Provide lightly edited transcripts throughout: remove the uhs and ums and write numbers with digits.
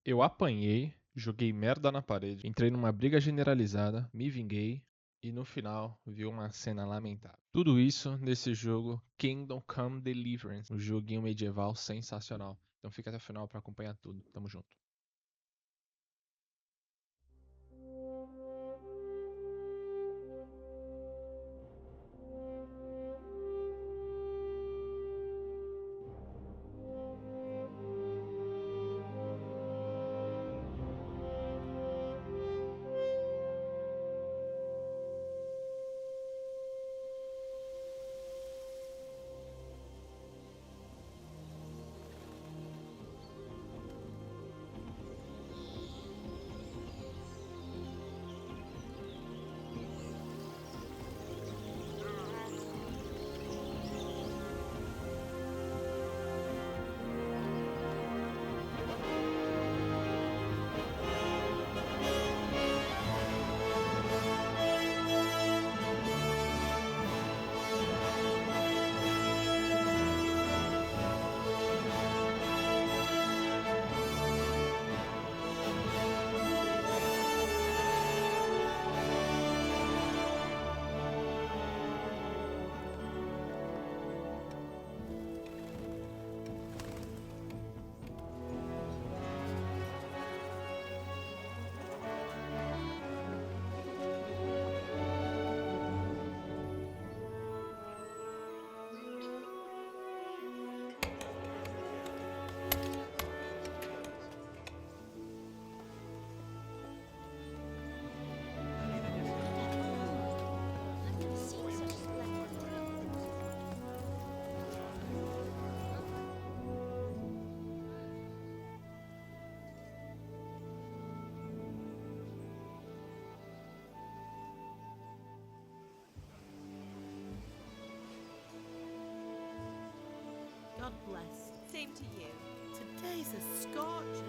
Eu apanhei, joguei merda na parede, entrei numa briga generalizada, me vinguei e no final vi uma cena lamentável. Tudo isso nesse jogo Kingdom Come Deliverance, um joguinho medieval sensacional. Então fica até o final pra acompanhar tudo. Tamo junto. God bless. Same to you. Today's a scorcher.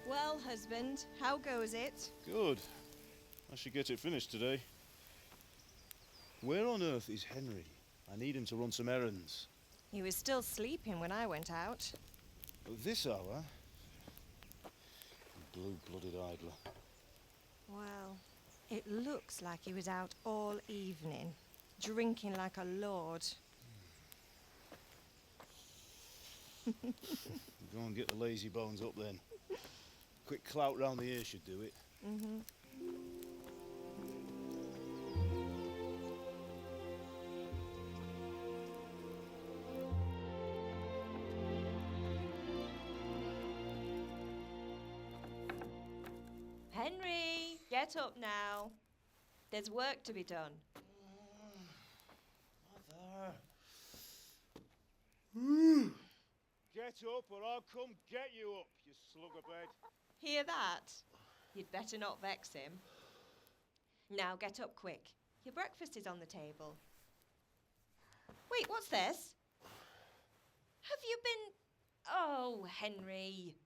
Well, husband, how goes it? Good. I should get it finished today. Where on earth is Henry? I need him to run some errands. He was still sleeping when I went out. At this hour? Blue-blooded idler. Well, it looks like he was out all evening, drinking like a lord. Go and get the lazy bones up then. Quick clout round the ear should do it. Mm-hmm. Henry, get up now. There's work to be done. Mother. Get up or I'll come get you up, you slugabed. Hear that? You'd better not vex him. Now get up quick. Your breakfast is on the table. Wait, what's this? Have you been... Oh, Henry.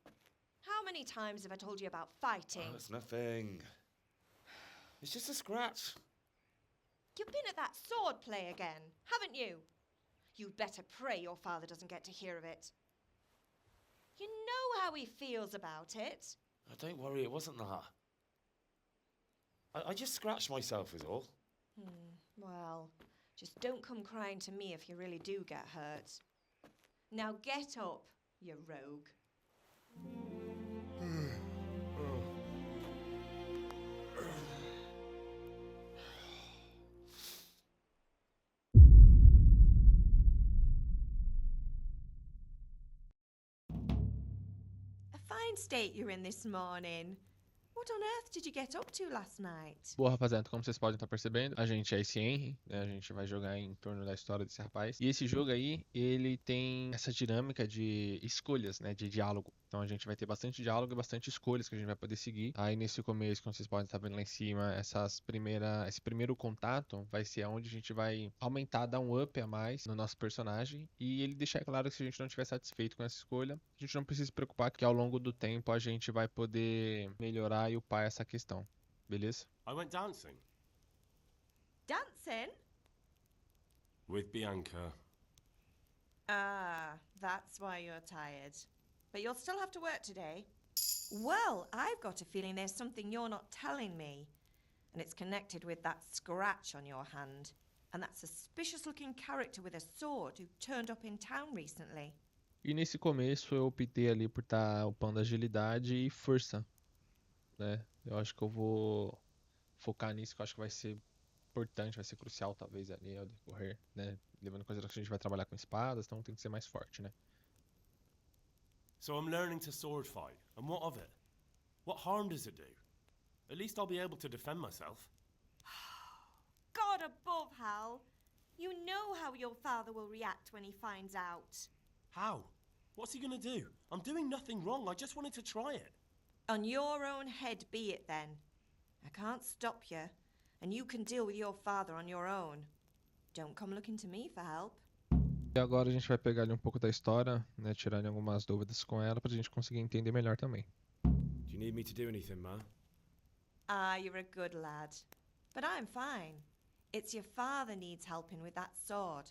How many times have I told you about fighting? Oh, it's nothing. It's just a scratch. You've been at that sword play again, haven't you? You'd better pray your father doesn't get to hear of it. You know how he feels about it. Oh, don't worry, it wasn't that. I just scratched myself is all. Well, just don't come crying to me if you really do get hurt. Now get up, you rogue. A fine state you're in this morning. What on earth did you get up to last night? Boa, rapaziada, como vocês podem estar percebendo, a gente é esse Henry, né? A gente vai jogar em torno da história desse rapaz. E esse jogo aí, ele tem essa dinâmica de escolhas, né? De diálogo. Então a gente vai ter bastante diálogo e bastante escolhas que a gente vai poder seguir. Aí nesse começo, como vocês podem estar vendo lá em cima, esse primeiro contato vai ser onde a gente vai aumentar, dar um up a mais no nosso personagem. E ele deixar claro que se a gente não estiver satisfeito com essa escolha, a gente não precisa se preocupar que ao longo do tempo a gente vai poder melhorar e upar essa questão. Beleza? I went dancing Dancing? with Bianca. Ah, that's why you're tired. But you'll still have to work today. Well, I've got a feeling there's something you're not telling me. And it's connected with that scratch on your hand. And that suspicious-looking character with a sword who turned up in town recently. E nesse começo eu optei ali por estar upando agilidade e força, né? Eu acho que eu vou focar nisso, que eu acho que vai ser importante, vai ser crucial talvez ali ao decorrer, né? Levando em consideração que a gente vai trabalhar com espadas, então tem que ser mais forte, né? So I'm learning to sword fight, and what of it? What harm does it do? At least I'll be able to defend myself. God above, Hal. You know how your father will react when he finds out. How? What's he gonna do? I'm doing nothing wrong, I just wanted to try it. On your own head be it then. I can't stop you, and you can deal with your father on your own. Don't come looking to me for help. E agora a gente vai pegar ali um pouco da história, né? Tirando algumas dúvidas com ela pra gente conseguir entender melhor também. Do you need me to do anything, Ma? Ah, you're a good lad. But I'm fine. It's your father needs helping with that sword.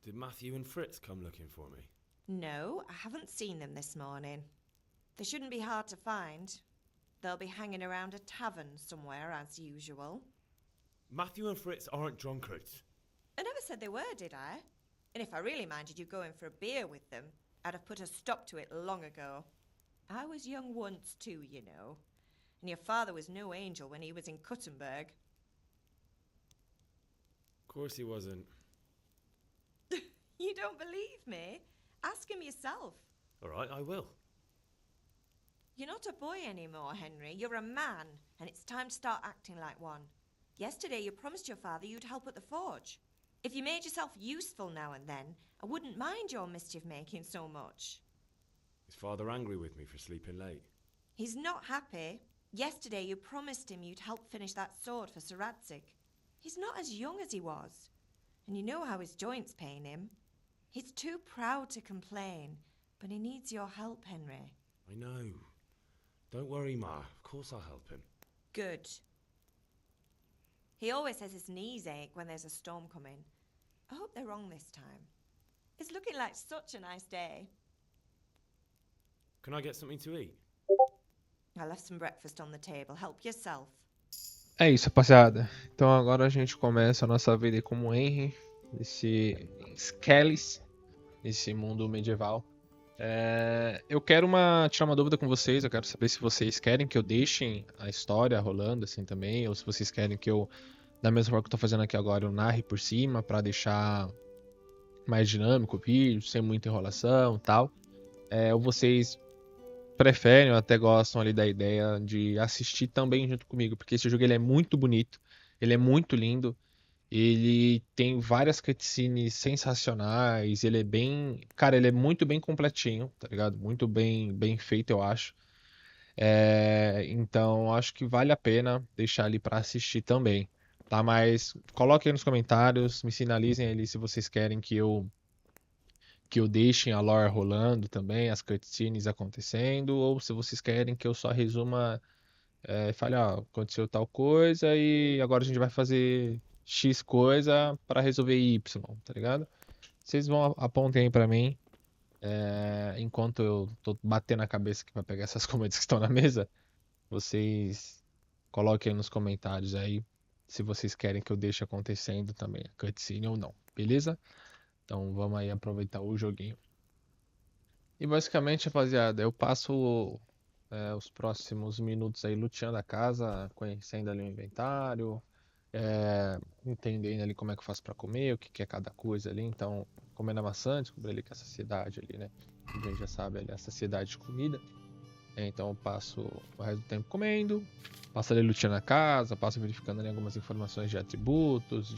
Did Matthew and Fritz come looking for me? No, I haven't seen them this morning. They shouldn't be hard to find. They'll be hanging around a tavern somewhere as usual. Matthew and Fritz aren't drunkards. I never said they were, did I? And if I really minded you going for a beer with them, I'd have put a stop to it long ago. I was young once too, you know. And your father was no angel when he was in Cuttenberg. Of course he wasn't. You don't believe me? Ask him yourself. All right, I will. You're not a boy anymore, Henry. You're a man, and it's time to start acting like one. Yesterday you promised your father you'd help at the forge. If you made yourself useful now and then, I wouldn't mind your mischief-making so much. Is Father angry with me for sleeping late? He's not happy. Yesterday you promised him you'd help finish that sword for Sir Radzig. He's not as young as he was, and you know how his joints pain him. He's too proud to complain, but he needs your help, Henry. I know. Don't worry, Ma. Of course I'll help him. Good. He always says his knees ache when there's a storm coming. I hope they're wrong this time. It's looking like such a nice day. Can I get something to eat? I left some breakfast on the table. Help yourself. É isso, rapaziada. Então agora a gente começa a nossa vida aí como Henry, nesse Skellis, nesse mundo medieval. Eu quero tirar uma dúvida com vocês. Eu quero saber se vocês querem que eu deixe a história rolando assim também, ou se vocês querem que eu, da mesma forma que eu tô fazendo aqui agora, eu narre por cima pra deixar mais dinâmico o vídeo, sem muita enrolação e tal. Ou vocês preferem ou até gostam ali da ideia de assistir também junto comigo, porque esse jogo ele é muito bonito, ele é muito lindo. Ele tem várias cutscenes sensacionais, ele é bem... Cara, ele é muito bem completinho, tá ligado? Muito bem feito, eu acho. Então, acho que vale a pena deixar ali pra assistir também, tá? Mas coloquem aí nos comentários, me sinalizem ali se vocês querem que eu deixe a lore rolando também, as cutscenes acontecendo, ou se vocês querem que eu só resuma, fale, aconteceu tal coisa e agora a gente vai fazer X coisa pra resolver Y, tá ligado? Vocês vão apontem aí pra mim, enquanto eu tô batendo a cabeça aqui pra pegar essas comidas que estão na mesa. Vocês coloquem aí nos comentários aí se vocês querem que eu deixe acontecendo também a cutscene ou não, beleza? Então vamos aí aproveitar o joguinho. E basicamente, rapaziada, eu passo os próximos minutos aí luteando a casa, conhecendo ali o inventário, entendendo ali como é que eu faço pra comer, o que é cada coisa ali. Então, comendo a maçã, descobri ali que a saciedade ali, né? A gente já sabe ali a saciedade de comida. Então eu passo o resto do tempo comendo, passo ali luteando a casa, passo verificando ali algumas informações de atributos,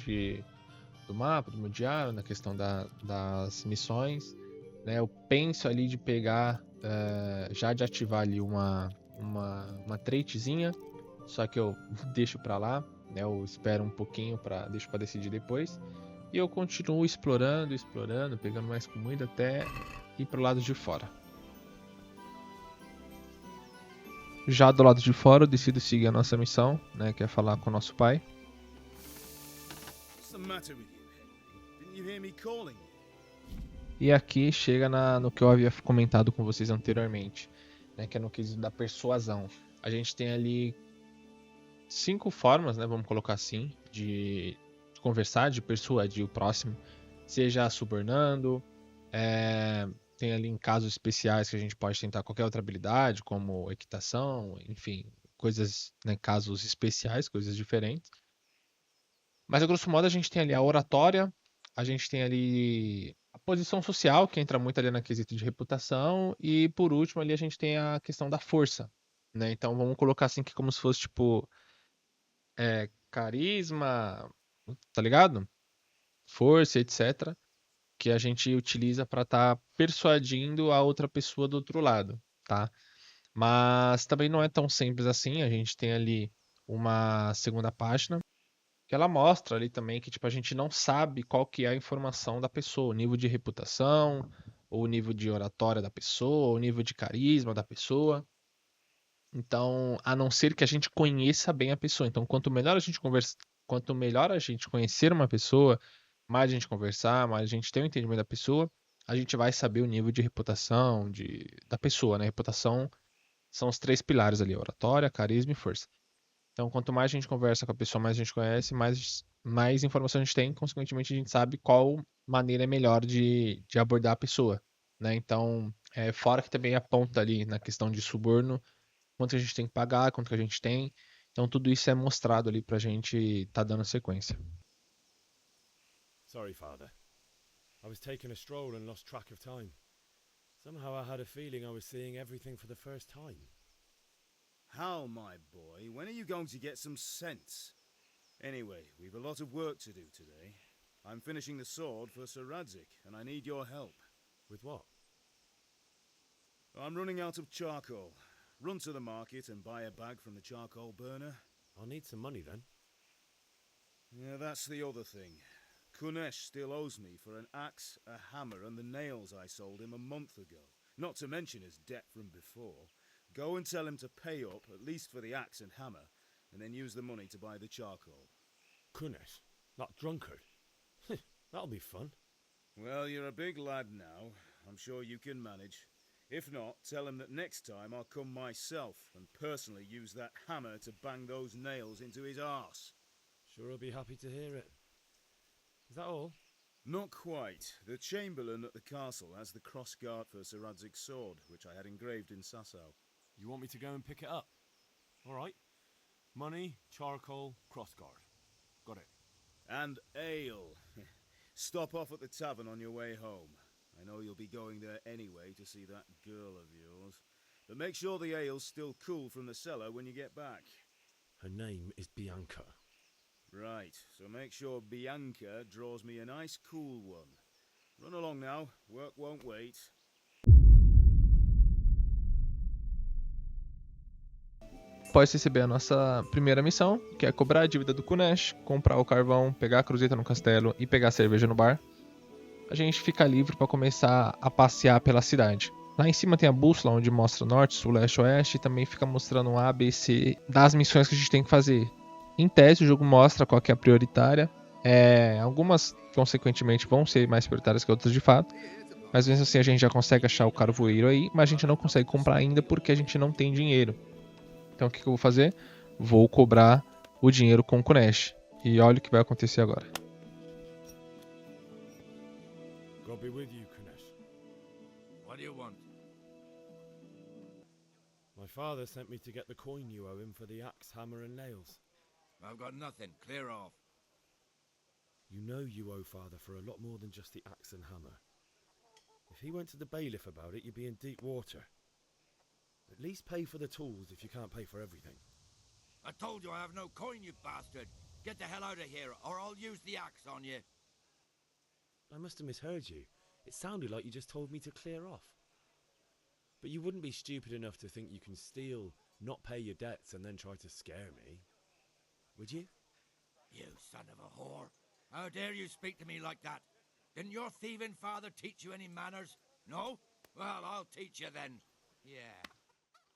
do mapa, do meu diário, na questão das missões, né? Eu penso ali de pegar já de ativar ali uma traitzinha, só que eu deixo pra lá, né? Eu espero um pouquinho, deixo pra decidir depois. E eu continuo explorando, pegando mais comida até ir pro lado de fora. Já do lado de fora, eu decido seguir a nossa missão, né? Que é falar com o nosso pai. What's the matter with you, Henry? Didn't you hear me calling you? E aqui chega no que eu havia comentado com vocês anteriormente, né? Que é no quesito da persuasão. A gente tem ali 5 formas, né? Vamos colocar assim, de conversar, de persuadir o próximo. Seja subornando, tem ali em casos especiais que a gente pode tentar qualquer outra habilidade, como equitação, enfim, coisas, né, casos especiais, coisas diferentes. Mas a grosso modo a gente tem ali a oratória, a gente tem ali a posição social, que entra muito ali na quesito de reputação, e por último ali a gente tem a questão da força, né? Então vamos colocar assim que como se fosse tipo carisma, tá ligado? Força, etc. Que a gente utiliza para estar persuadindo a outra pessoa do outro lado, tá? Mas também não é tão simples assim. A gente tem ali uma segunda página que ela mostra ali também que tipo a gente não sabe qual que é a informação da pessoa, o nível de reputação, ou o nível de oratória da pessoa, ou o nível de carisma da pessoa. Então, a não ser que a gente conheça bem a pessoa. Então, quanto melhor a gente conhecer uma pessoa, mais a gente conversar, mais a gente ter o entendimento da pessoa, a gente vai saber o nível de reputação da pessoa, né? Reputação são os 3 pilares ali: oratória, carisma e força. Então, quanto mais a gente conversa com a pessoa, mais a gente conhece, mais informação a gente tem, consequentemente a gente sabe qual maneira é melhor de abordar a pessoa, né? Então, fora que também aponta ali na questão de suborno, quanto a gente tem que pagar, quanto que a gente tem. Então tudo isso é mostrado ali pra gente tá dando sequência. Sorry, Father. I was taking a stroll and lost track of time. Somehow I had a feeling I was seeing everything for the first time. How, my boy? When are you going to get some sense? Anyway, we've a lot of work to do today. I'm finishing the sword for Sir Radzik, and I need your help. With what? I'm running out of charcoal. Run to the market and buy a bag from the charcoal burner. I'll need some money then. Yeah, that's the other thing. Kunesh still owes me for an axe, a hammer, and the nails I sold him a month ago. Not to mention his debt from before. Go and tell him to pay up, at least for the axe and hammer, and then use the money to buy the charcoal. Kunesh? That drunkard? That'll be fun. Well, you're a big lad now. I'm sure you can manage. If not, tell him that next time I'll come myself and personally use that hammer to bang those nails into his arse. Sure I'll be happy to hear it. Is that all? Not quite. The Chamberlain at the castle has the cross-guard for Sir Radzig's sword, which I had engraved in Sasau. You want me to go and pick it up? All right. Money, charcoal, crossguard. Got it. And ale. Stop off at the tavern on your way home. I know you'll be going there anyway to see that girl of yours. But make sure the ale's still cool from the cellar when you get back. Her name is Bianca. Right, so make sure Bianca draws me a nice cool one. Run along now, work won't wait. Após receber a nossa primeira missão, que é cobrar a dívida do Kunesh, comprar o carvão, pegar a cruzeta no castelo e pegar a cerveja no bar, a gente fica livre para começar a passear pela cidade. Lá em cima tem a bússola onde mostra norte, sul, leste, oeste e também fica mostrando um A, B, C das missões que a gente tem que fazer. Em tese, o jogo mostra qual que é a prioritária. Algumas, consequentemente, vão ser mais prioritárias que outras de fato. Mas mesmo assim a gente já consegue achar o carvoeiro aí, mas a gente não consegue comprar ainda porque a gente não tem dinheiro. Então o que eu vou fazer? Vou cobrar o dinheiro com o Kunesh. E olha o que vai acontecer agora. God be with you, Kunesh. What do you want? My father sent me to get the coin you owe him for the axe, hammer and nails. I've got nothing. Clear off. You know you owe father for a lot more than just the axe and hammer. If he went to the bailiff about it, you'd be in deep water. At least pay for the tools if you can't pay for everything. I told you I have no coin, you bastard. Get the hell out of here, or I'll use the axe on you. I must have misheard you. It sounded like you just told me to clear off. But you wouldn't be stupid enough to think you can steal, not pay your debts, and then try to scare me. Would you? You son of a whore. How dare you speak to me like that? Didn't your thieving father teach you any manners? No? Well, I'll teach you then. Yeah.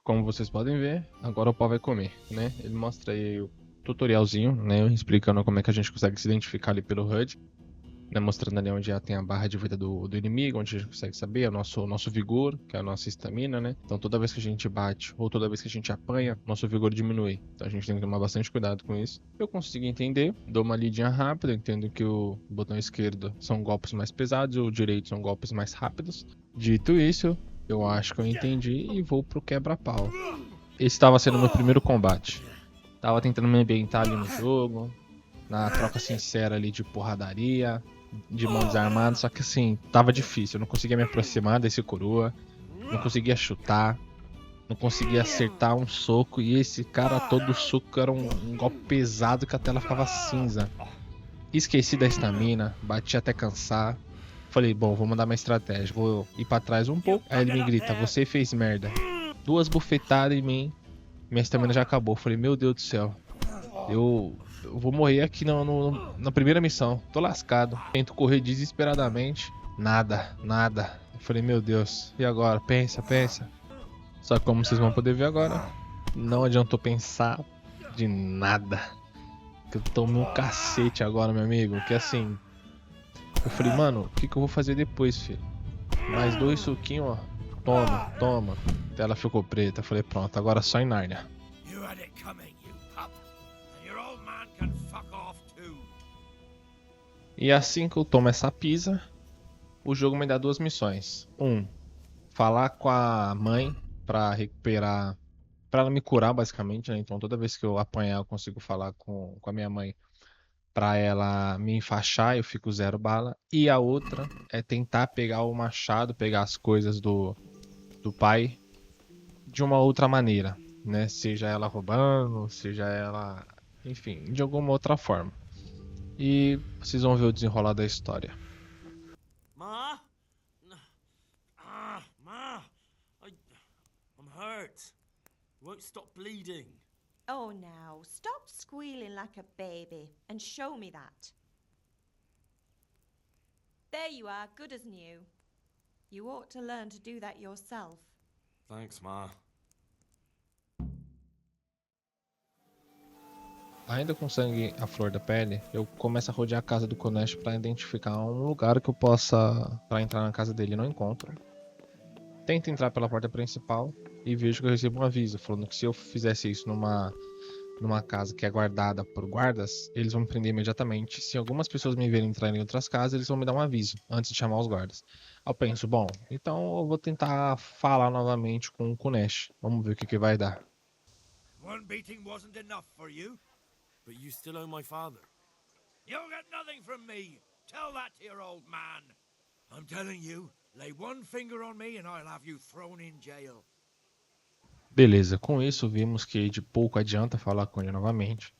Como vocês podem ver, agora o pau vai comer, né? Ele mostra aí o tutorialzinho, né? Explicando como é que a gente consegue se identificar ali pelo HUD. Né, mostrando ali onde já tem a barra de vida do inimigo, onde a gente consegue saber o nosso vigor, que é a nossa estamina, né? Então toda vez que a gente bate ou toda vez que a gente apanha, nosso vigor diminui. Então a gente tem que tomar bastante cuidado com isso. Eu consigo entender, dou uma lidinha rápida, entendo que o botão esquerdo são golpes mais pesados e o direito são golpes mais rápidos. Dito isso, eu acho que eu entendi e vou pro quebra-pau. Esse estava sendo meu primeiro combate. Tava tentando me ambientar ali no jogo, na troca sincera ali de porradaria, de mão desarmada, só que assim, tava difícil, eu não conseguia me aproximar desse coroa, não conseguia chutar, não conseguia acertar um soco, e esse cara, todo soco era um golpe pesado que a tela ficava cinza. Esqueci da estamina, bati até cansar, falei, bom, vou mandar uma estratégia, vou ir pra trás um pouco, aí ele me grita, você fez merda, 2 bufetadas em mim, minha estamina já acabou, falei, meu Deus do céu, eu vou morrer aqui na primeira missão. Tô lascado. Tento correr desesperadamente. Nada. Eu falei, meu Deus. E agora? Pensa. Só que como vocês vão poder ver agora, não adiantou pensar de nada. Que eu tomei um cacete agora, meu amigo. Que assim... Eu falei, mano, o que eu vou fazer depois, filho? Mais 2 suquinhos, ó. Toma. A tela ficou preta. Eu falei, pronto, agora só em Nárnia. You had it coming, you pup. And your old man can fuck off too. E assim que eu tomo essa pisa, o jogo me dá 2 missões. Falar com a mãe pra recuperar, pra ela me curar basicamente, né? Então toda vez que eu apanhar eu consigo falar com a minha mãe pra ela me enfaixar, eu fico 0 bala. E a outra é tentar pegar o machado, pegar as coisas do pai de uma outra maneira, né? Seja ela roubando, seja ela, enfim, de alguma outra forma. E vocês vão ver o desenrolar da história. Ma? Ma! I'm hurt. Won't stop bleeding. Oh, now, stop squealing like a baby and show me that. There you are, good as new. You ought to learn to do that yourself. Thanks, Ma. Ainda com sangue à flor da pele, eu começo a rodear a casa do Konesh para identificar um lugar que eu possa para entrar na casa dele e não encontro. Tento entrar pela porta principal e vejo que eu recebo um aviso falando que se eu fizesse isso numa casa que é guardada por guardas, eles vão me prender imediatamente. Se algumas pessoas me verem entrar em outras casas, eles vão me dar um aviso antes de chamar os guardas. Eu penso, bom, então eu vou tentar falar novamente com o Konesh. Vamos ver o que vai dar. One beating wasn't enough for you. But you still owe my father. You'll get nothing from me. Tell that to your old man. I'm telling you, lay one finger on me and I'll have you thrown in jail. Beleza, com isso vimos que de pouco adianta falar com ele novamente.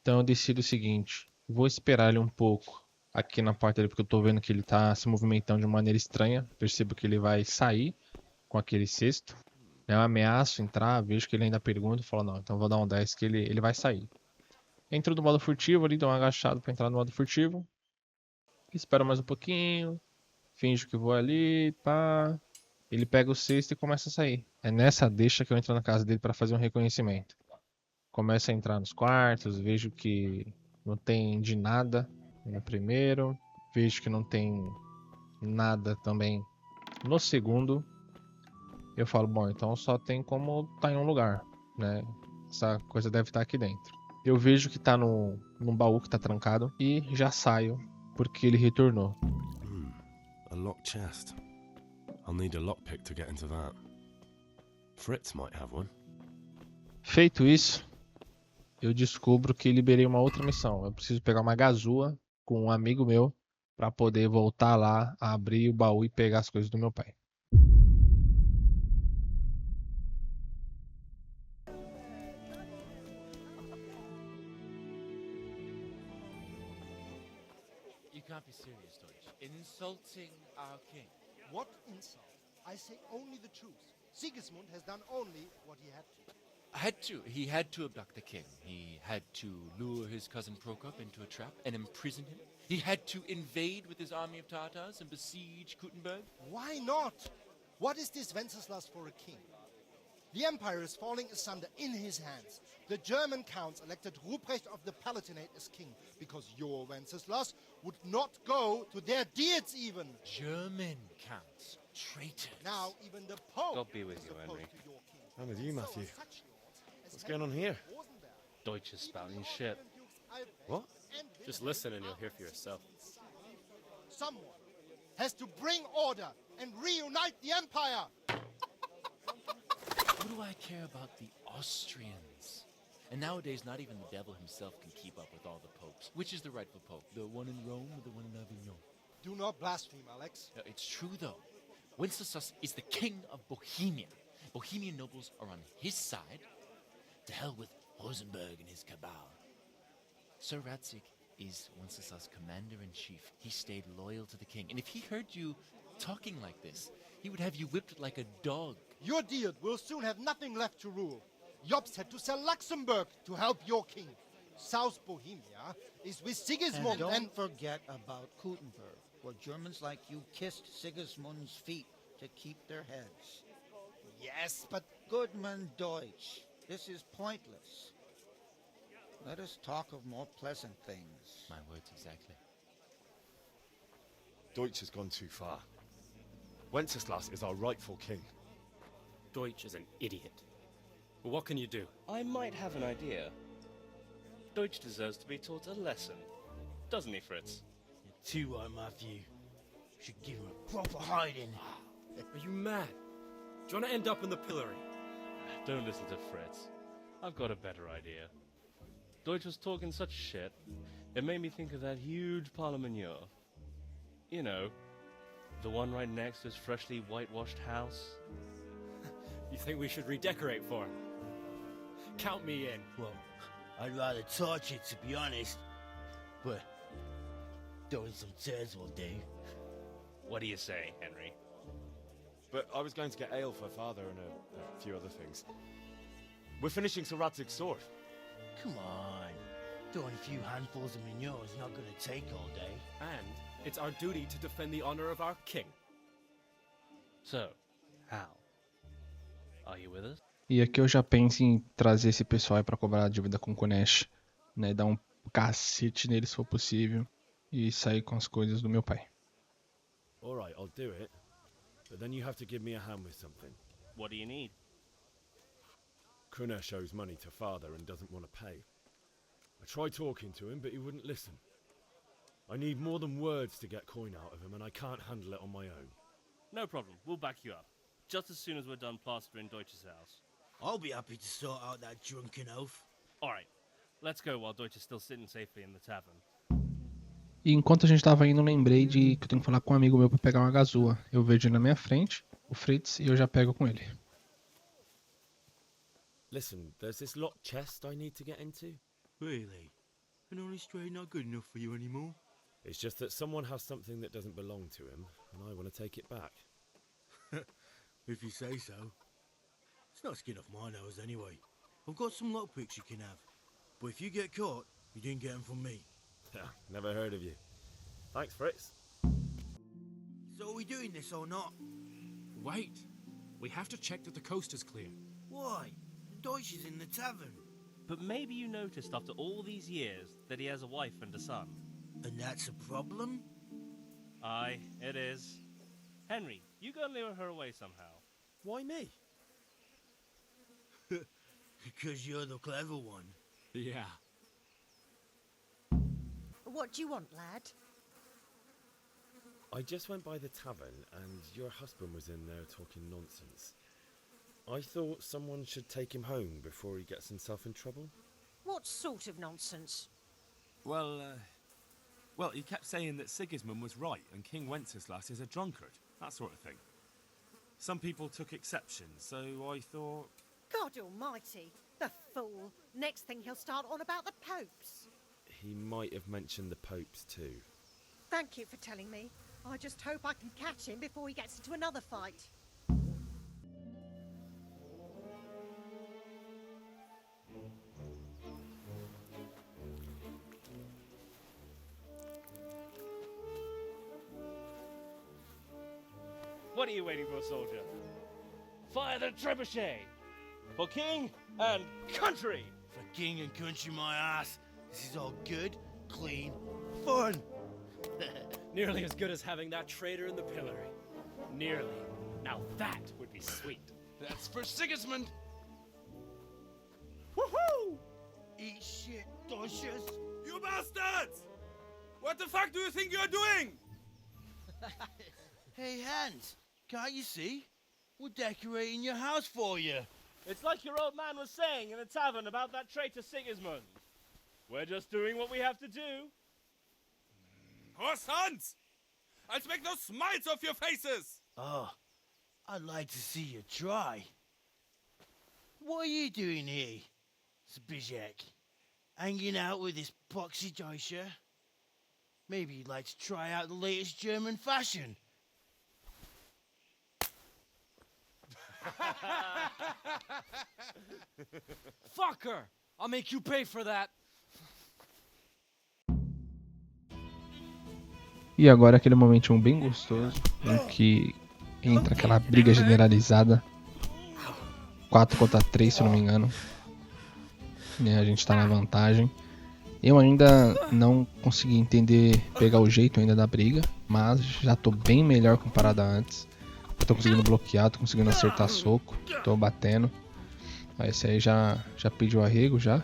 Então eu decido o seguinte, vou esperar ele um pouco aqui na porta dele, porque eu tô vendo que ele tá se movimentando de maneira estranha. Percebo que ele vai sair com aquele cesto. Eu ameaço entrar, vejo que ele ainda pergunta e falo, não, então eu vou dar um 10 que ele vai sair. Entro no modo furtivo ali, dou um agachado pra entrar no modo furtivo. Espero mais um pouquinho. Finjo que vou ali, pá. Ele pega o cesto e começa a sair. É nessa deixa que eu entro na casa dele para fazer um reconhecimento. Começo a entrar nos quartos, vejo que não tem de nada no primeiro. Vejo que não tem nada também no segundo. Eu falo, bom, então só tem como tá em um lugar, né? Essa coisa deve estar aqui dentro. Eu vejo que tá num baú que tá trancado e já saio porque ele retornou. A locked chest. I'll need a lockpick to get into that. Fritz might have one. Feito isso, eu descubro que liberei uma outra missão. Eu preciso pegar uma gazua com um amigo meu para poder voltar lá, abrir o baú e pegar as coisas do meu pai. You can't be serious, Deutsch. Insulting our king. What insult? I say only the truth. Sigismund has done only what he had to. He had to abduct the king. He had to lure his cousin Prokop into a trap and imprison him. He had to invade with his army of Tatars and besiege Kuttenberg. Why not? What is this Wenceslas for a king? The empire is falling asunder in his hands. The German counts elected Ruprecht of the Palatinate as king because your Wenceslas would not go to their deeds even. German counts. Traitors. Now even the Pope God be with is you, opposed Henry. to your king. I'm with you, So Matthew. are such lords as What's going on here? Rosenberg, Deutsch is spouting shit. What? and Just Wilhelm listen and you'll are hear for yourself. Someone has to bring order and reunite the empire. What do I care about the Austrians? And nowadays, not even the devil himself can keep up with all the popes. Which is the rightful pope? The one in Rome or the one in Avignon? Do not blaspheme, Alex. No, it's true, though. Wenceslas is the king of Bohemia. Bohemian nobles are on his side. To hell with Rosenberg and his cabal. Sir Ratzik is Wenceslas' commander-in-chief. He stayed loyal to the king. And if he heard you talking like this, he would have you whipped like a dog. Your deed will soon have nothing left to rule. Jobst had to sell Luxembourg to help your king. South Bohemia is with Sigismund And don't forget about Kuttenberg, where Germans like you kissed Sigismund's feet to keep their heads. Yes, but Goodman Deutsch, this is pointless. Let us talk of more pleasant things. My words exactly. Deutsch has gone too far. Wenceslas is our rightful king. Deutsch is an idiot. But what can you do? I might have an idea. Deutsch deserves to be taught a lesson. Doesn't he, Fritz? You're too right, Matthew. Should give him a proper hiding. Are you mad? Do you want to end up in the pillory? Don't listen to Fritz. I've got a better idea. Deutsch was talking such shit, it made me think of that huge parliament. You know, the one right next to his freshly whitewashed house. You think we should redecorate for him? Count me in. Well, I'd rather torch it, to be honest. But throwing some tears will do. What do you say, Henry? But I was going to get ale for father and a few other things. We're finishing Sir Radzig's sword. Come on. Throwing a few handfuls of manure is not going to take all day. And it's our duty to defend the honor of our king. So, Hal, are you with us? E aqui eu já penso em trazer esse pessoal aí pra cobrar a dívida com o Kunesh, né? Dar um cacete nele se for possível e sair com as coisas do meu pai. Alright, I'll do it. But then you have to give me a hand with something. What do you need? Kunesh owes money to father and doesn't want to pay. I tried talking to him, but he wouldn't listen. I need more than words to get coin out of him, and I can't handle it on my own. No problem, we'll back you up. Just as soon as we're done plastering Deutsch's house. I'll be happy to sort out that drunken oaf. Alright, let's go while Deutsch is still sitting safely in the tavern. E enquanto a gente tava indo, eu lembrei de que eu tenho que falar com um amigo meu pra pegar uma gazua. Eu vejo ele na minha frente, o Fritz, e eu já pego com ele. Listen, there's this locked chest I need to get into. Really? An honest trade not good enough for you anymore? It's just that someone has something that doesn't belong to him, and I want to take it back. If you say so. It's not skin off my nose anyway. I've got some lockpicks you can have. But if you get caught, you didn't get them from me. Never heard of you. Thanks, Fritz. So are we doing this or not? Wait. We have to check that the coast is clear. Why? Deutsch is in the tavern. But maybe you noticed after all these years that he has a wife and a son. And that's a problem? Aye, it is. Henry, you go and lure her away somehow. Why me? Because you're the clever one. Yeah. What do you want, lad? I just went by the tavern, and your husband was in there talking nonsense. I thought someone should take him home before he gets himself in trouble. What sort of nonsense? Well, he kept saying that Sigismund was right and King Wenceslas is a drunkard. That sort of thing. Some people took exception, so I thought... God almighty, the fool. Next thing he'll start on about the popes. He might have mentioned the popes too. Thank you for telling me. I just hope I can catch him before he gets into another fight. What are you waiting for, soldier? Fire the trebuchet! For king and country! For king and country, my ass. This is all good, clean, fun. Nearly as good as having that traitor in the pillory. Nearly. Now that would be sweet. That's for Sigismund. Woohoo! Eat shit, doshes. You bastards! What the fuck do you think you're doing? Hey, Hans, can't you see? We're decorating your house for you. It's like your old man was saying in the tavern about that traitor Sigismund. We're just doing what we have to do. Oh, sons! I'll make those smiles off your faces! Oh, I'd like to see you try. What are you doing here, Zbigniew? Hanging out with this boxy Deutscher? Maybe you'd like to try out the latest German fashion. Fucker! I'll make you pay for that. E agora aquele momentinho bem gostoso em que entra aquela briga generalizada. 4 contra 3, se eu não me engano. Né, a gente tá na vantagem. Eu ainda não consegui entender, pegar o jeito ainda da briga, mas já tô bem melhor comparado a antes. Eu tô conseguindo bloquear, tô conseguindo acertar soco, tô batendo. Aí esse aí já pediu arrego já.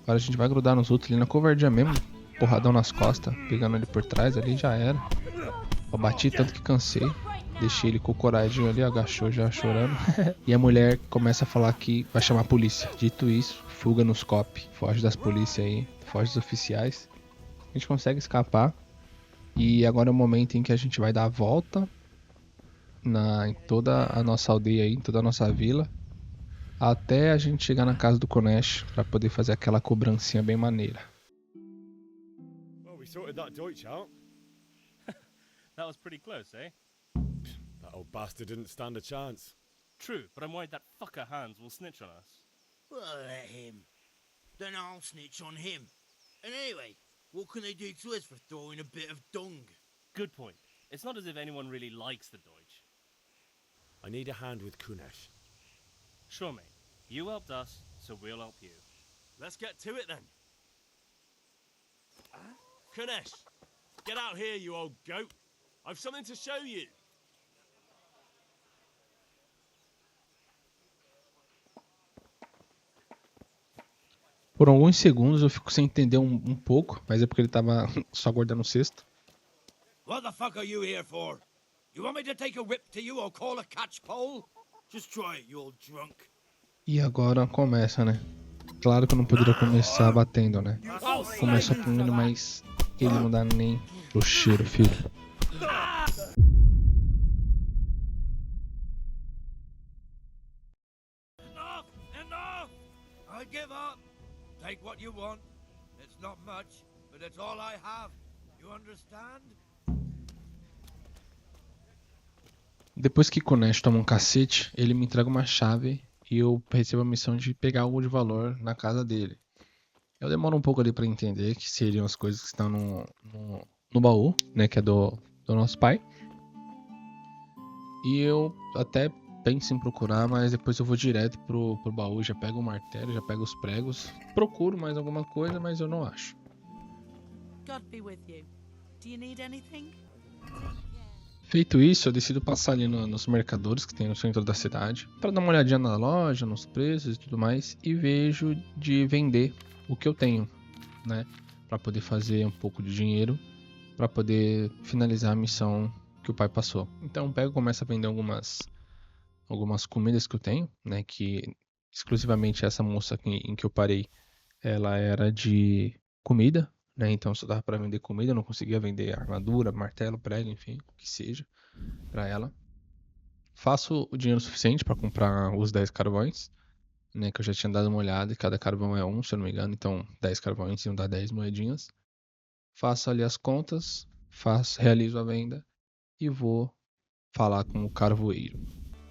Agora a gente vai grudar nos outros ali na covardia mesmo. Porradão nas costas, pegando ele por trás ali, já era. Eu bati tanto que cansei. Deixei ele com o coradinho ali, agachou já chorando. E a mulher começa a falar que vai chamar a polícia. Dito isso, fuga nos cop. Foge das polícias aí, foge dos oficiais. A gente consegue escapar. E agora é o momento em que a gente vai dar a volta em toda a nossa aldeia aí, em toda a nossa vila. Até a gente chegar na casa do Konesh, pra poder fazer aquela cobrancinha bem maneira. Well, we sorted that Deutsch out. That was pretty close, eh? That old bastard didn't stand a chance. True, but I'm worried that fucker Hans will snitch on us. Well, let him. Then I'll snitch on him. And anyway, what can they do to us for throwing a bit of dung? Good point. It's not as if anyone really likes the Deutsch. I need a hand with Kunesh. Sure, mate. You helped us, so we'll help you. Let's get to it then. Kunesh, get out here, you old goat. I've something to show you. Por alguns segundos eu fico sem entender um pouco, mas é porque ele tava só guardando o cesto. What the fuck are you here for? You want me to take a whip to you or call a catchpole? Just try it, you old drunk. E agora começa, né? Claro que eu não poderia começar batendo, né? Começa apanhando, mas ele não dá nem o cheiro, filho. Enough! Enough! I give up. Take what you want. It's not much, but it's all I have. You understand? Depois que Konesh toma um cacete, ele me entrega uma chave e eu recebo a missão de pegar algo de valor na casa dele. Eu demoro um pouco ali pra entender que seriam as coisas que estão no baú, né, que é do nosso pai. E eu até penso em procurar, mas depois eu vou direto pro baú, já pego o martelo, já pego os pregos. Procuro mais alguma coisa, mas eu não acho. God be with you. Do you need anything? Feito isso, eu decido passar ali nos mercadores que tem no centro da cidade para dar uma olhadinha na loja, nos preços e tudo mais, e vejo de vender o que eu tenho, né, para poder fazer um pouco de dinheiro, para poder finalizar a missão que o pai passou. Então pego e começo a vender algumas comidas que eu tenho, né, que exclusivamente essa moça em que eu parei, ela era de comida. Né, então só dava para vender comida, eu não conseguia vender armadura, martelo, prego, enfim, o que seja para ela. Faço o dinheiro suficiente para comprar os 10 carvões, né, que eu já tinha dado uma olhada, e cada carvão é 1, se eu não me engano, então 10 carvões iam dar 10 moedinhas. Faço ali as contas, realizo a venda e vou falar com o carvoeiro.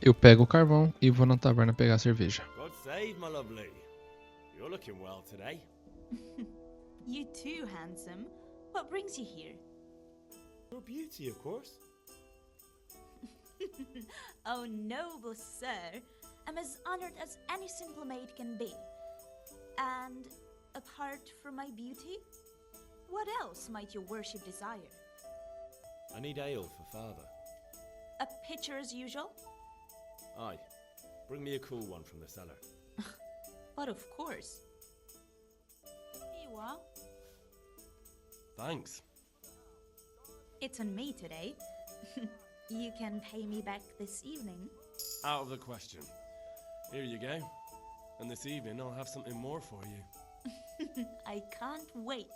Eu pego o carvão e vou na taverna pegar a cerveja. God save, my lovely. You're looking well today. You too, handsome. What brings you here? Your beauty, of course. Oh, noble sir, I'm as honored as any simple maid can be. And apart from my beauty, what else might your worship desire? I need ale for father. A pitcher as usual? Aye. Bring me a cool one from the cellar. But of course. Here you are. Thanks. It's on me today. You can pay me back this evening. Out of the question. Here you go. And this evening I'll have something more for you. I can't wait.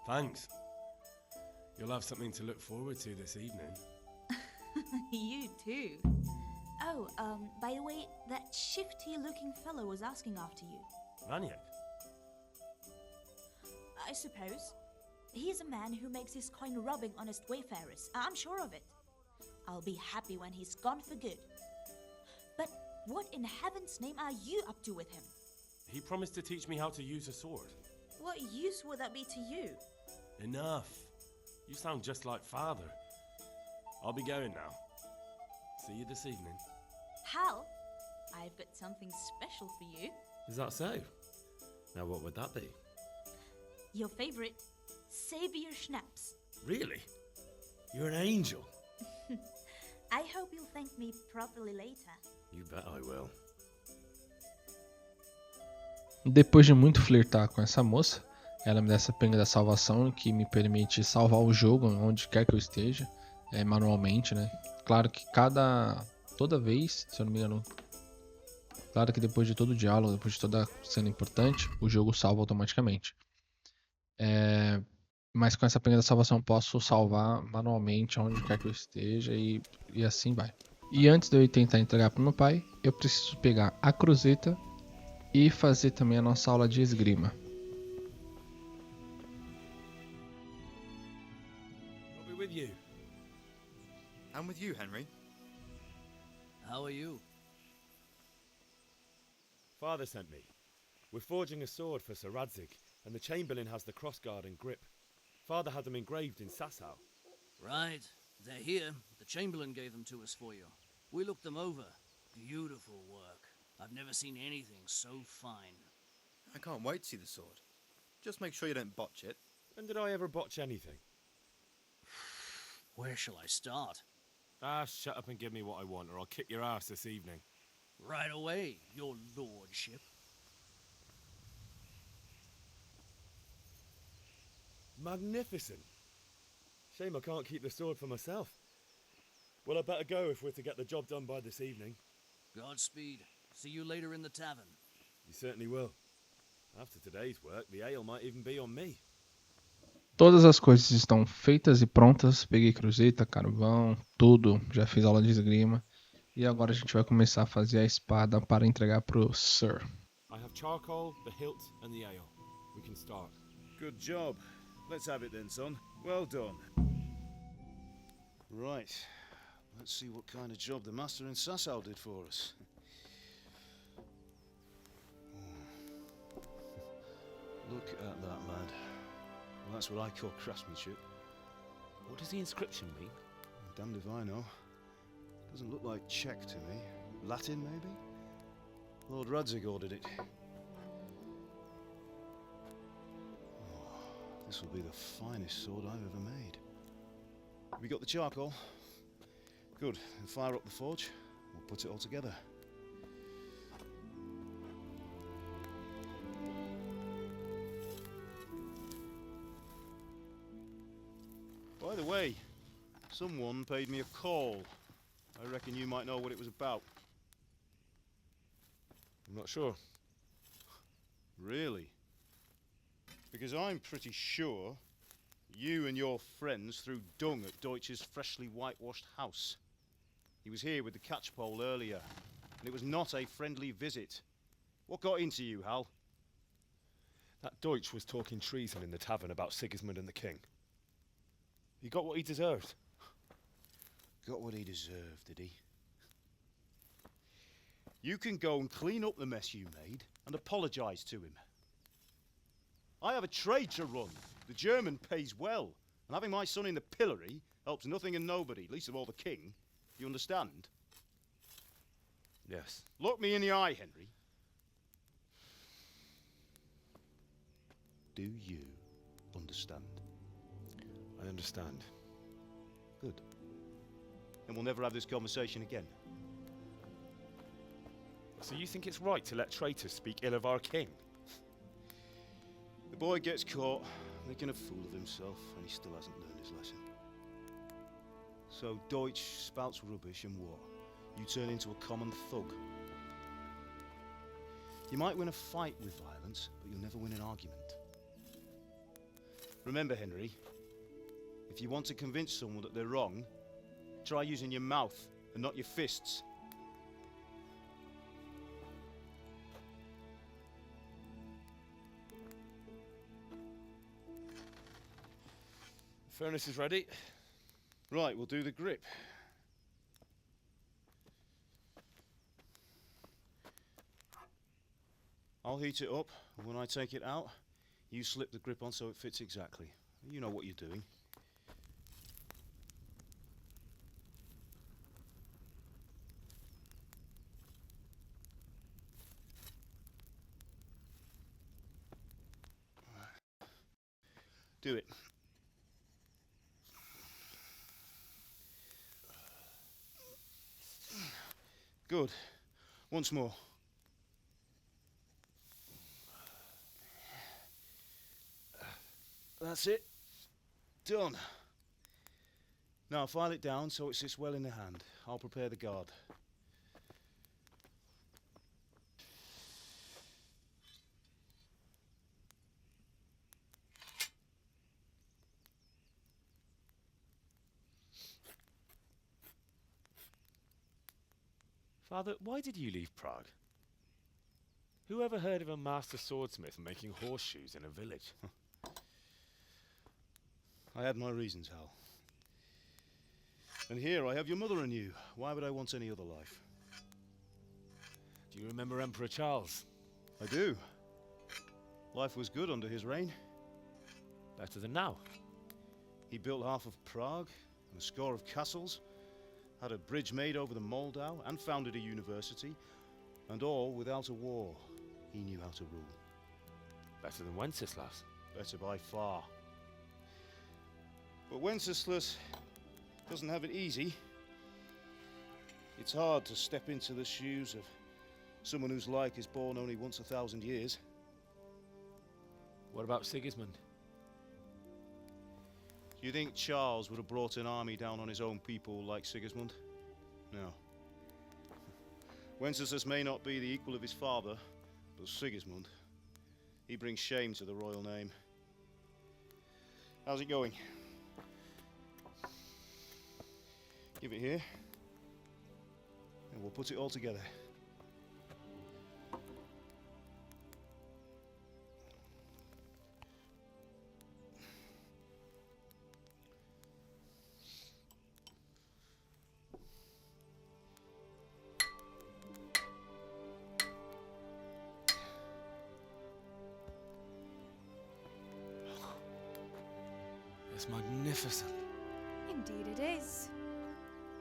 Thanks. You'll have something to look forward to this evening. You too. Oh, by the way, that shifty-looking fellow was asking after you. Maniac? I suppose. He's a man who makes his coin robbing honest wayfarers. I'm sure of it. I'll be happy when he's gone for good. But what in heaven's name are you up to with him? He promised to teach me how to use a sword. What use would that be to you? Enough. You sound just like father. I'll be going now. See you this evening. Hal, I've got something special for you. Is that so? Now what would that be? Your favorite Savior Schnapps. Really? You're an angel. I hope you'll thank me properly later. You bet I will. Depois de muito flertar com essa moça, ela me dá essa penga da salvação que me permite salvar o jogo onde quer que eu esteja, manualmente, né? Claro que toda vez, se eu não me engano, claro que depois de todo o diálogo, depois de toda cena importante, o jogo salva automaticamente. Mas com essa penga da salvação eu posso salvar manualmente onde quer que eu esteja e assim vai. E antes de eu tentar entregar para meu pai, eu preciso pegar a cruzeta e fazer também a nossa aula de esgrima. I'll be with you. I'm with you, Henry. How are you? Father sent me. We're forging a sword for Sir Radzig, and the Chamberlain has the crossguard and grip. Father had them engraved in Sasau. Right. They're here. The Chamberlain gave them to us for you. We looked them over. Beautiful work. I've never seen anything so fine. I can't wait to see the sword. Just make sure you don't botch it. When did I ever botch anything? Where shall I start? Shut up and give me what I want, or I'll kick your ass this evening. Right away, your lordship. Magnificent. Shame I can't keep the sword for myself. Well, I better go if we're to get the job done by this evening. Godspeed. See you later in the tavern. You certainly will. After today's work, the ale might even be on me. Todas as coisas estão feitas e prontas. Peguei cruzeta, carvão, tudo. Já fiz aula de esgrima. E agora a gente vai começar a fazer a espada para entregar pro Sir. I have charcoal, the hilt, and the ale. We can start. Good job. Let's have it then, son. Well done. Right. Let's see what kind of job the master in Sasau did for us. Look at that, lad. Well, that's what I call craftsmanship. What does the inscription mean? Damned if I know. Doesn't look like Czech to me. Latin, maybe? Lord Radzig ordered it. This will be the finest sword I've ever made. Have you got the charcoal? Good. Then fire up the forge. We'll put it all together. By the way, someone paid me a call. I reckon you might know what it was about. I'm not sure. Really? Because I'm pretty sure you and your friends threw dung at Deutsch's freshly whitewashed house. He was here with the catchpole earlier, and it was not a friendly visit. What got into you, Hal? That Deutsch was talking treason in the tavern about Sigismund and the king. He got what he deserved. Got what he deserved, did he? You can go and clean up the mess you made and apologise to him. I have a trade to run. The German pays well, and having my son in the pillory helps nothing and nobody, least of all the king. You understand? Yes. Look me in the eye, Henry. Do you understand? I understand. Good. And we'll never have this conversation again. So you think it's right to let traitors speak ill of our king? The boy gets caught making a fool of himself, and he still hasn't learned his lesson. So Deutsch spouts rubbish, and what? You turn into a common thug. You might win a fight with violence, but you'll never win an argument. Remember, Henry, if you want to convince someone that they're wrong, try using your mouth and not your fists. Furnace is ready. Right, we'll do the grip. I'll heat it up, and when I take it out, you slip the grip on so it fits exactly. You know what you're doing. Do it. Good. Once more. That's it. Done. Now file it down so it sits well in the hand. I'll prepare the guard. Father, why did you leave Prague? Who ever heard of a master swordsmith making horseshoes in a village? I had my reasons, Hal. And here I have your mother and you. Why would I want any other life? Do you remember Emperor Charles? I do. Life was good under his reign. Better than now. He built half of Prague and a score of castles, had a bridge made over the Moldau, and founded a university, and all without a war. He knew how to rule. Better than Wenceslas. Better by far. But Wenceslas doesn't have it easy. It's hard to step into the shoes of someone whose like is born only once 1,000 years. What about Sigismund? Do you think Charles would have brought an army down on his own people like Sigismund? No. Wenceslas may not be the equal of his father, but Sigismund, he brings shame to the royal name. How's it going? Give it here, and we'll put it all together. It's magnificent. Indeed it is.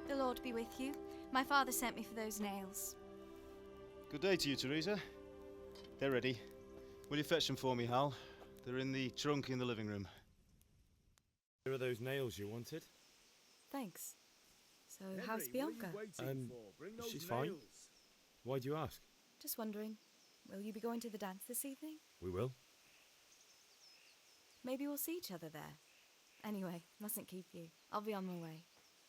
The Lord be with you. My father sent me for those nails. Good day to you, Teresa. They're ready. Will you fetch them for me, Hal? They're in the trunk in the living room. Here are those nails you wanted. Thanks. So, how's Bianca? She's fine. Why do you ask? Just wondering, will you be going to the dance this evening? We will. Maybe we'll see each other there. Anyway, mustn't keep you. I'll be on my way.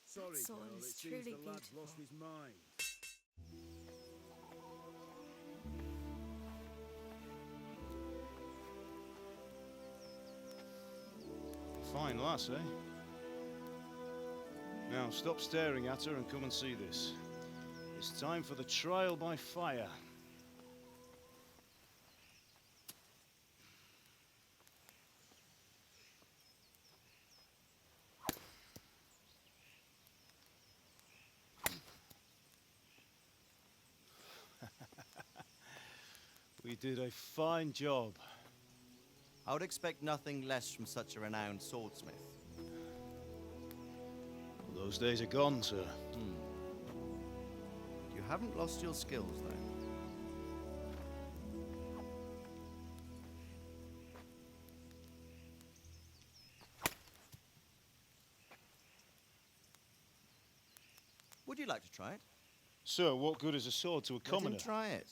Sorry, that sword girl, is it truly seems the lad's beautiful. lost his mind. Fine lass, eh? Now stop staring at her and come and see this. It's time for the trial by fire. We did a fine job. I would expect nothing less from such a renowned swordsmith. Those days are gone, sir. haven't lost your skills, though. Would you like to try it? Sir, what good is a sword to a commoner? Let him try it.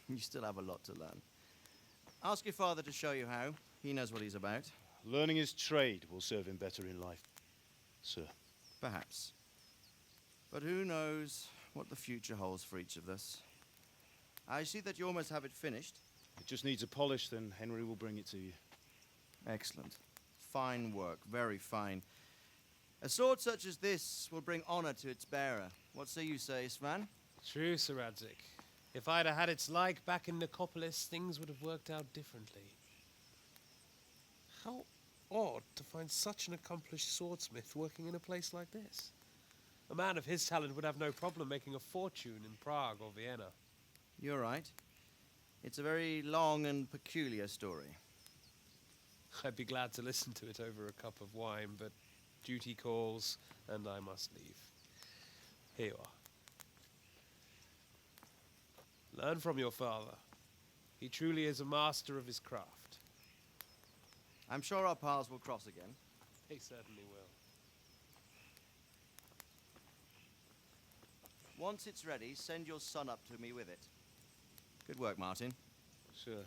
You still have a lot to learn. Ask your father to show you how. He knows what he's about. Learning his trade will serve him better in life, sir. Perhaps. But who knows what the future holds for each of us. I see that you almost have it finished. It just needs a polish, then Henry will bring it to you. Excellent. Fine work, very fine. A sword such as this will bring honor to its bearer. What say you, Svan? True, Sir Radzik. If I'd have had its like back in Nicopolis, things would have worked out differently. How odd to find such an accomplished swordsmith working in a place like this. A man of his talent would have no problem making a fortune in Prague or Vienna. You're right. It's a very long and peculiar story. I'd be glad to listen to it over a cup of wine, but duty calls, and I must leave. Here you are. Learn from your father. He truly is a master of his craft. I'm sure our paths will cross again. They certainly will. Once it's ready, send your son up to me with it. Good work, Martin. Sure.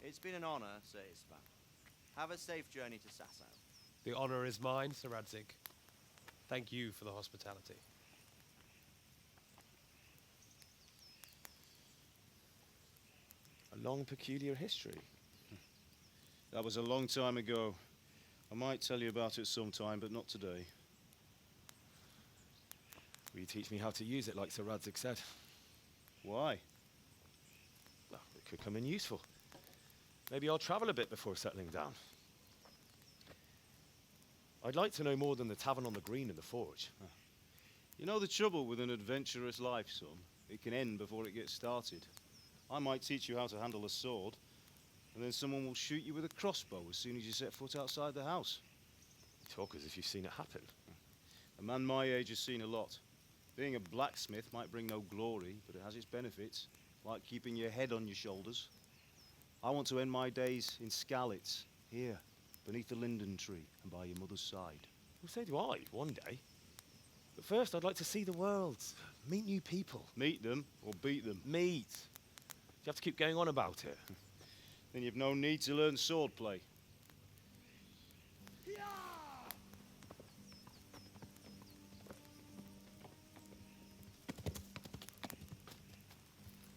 It's been an honor, Sir Isvan. Have a safe journey to Sasau. The honor is mine, Sir Radzik. Thank you for the hospitality. A long, peculiar history. That was a long time ago. I might tell you about it sometime, but not today. Will you teach me how to use it, like Sir Radzik said? Why? Well, it could come in useful. Maybe I'll travel a bit before settling down. I'd like to know more than the tavern on the green and the forge. You know the trouble with an adventurous life, son? It can end before it gets started. I might teach you how to handle a sword, and then someone will shoot you with a crossbow as soon as you set foot outside the house. You talk as if you've seen it happen. A man my age has seen a lot. Being a blacksmith might bring no glory, but it has its benefits, like keeping your head on your shoulders. I want to end my days in Skalitz, here, beneath the linden tree and by your mother's side. Well, so do I, one day. But first, I'd like to see the world, meet new people. Meet them or beat them? Meet. You have to keep going on about it. Then you've no need to learn swordplay.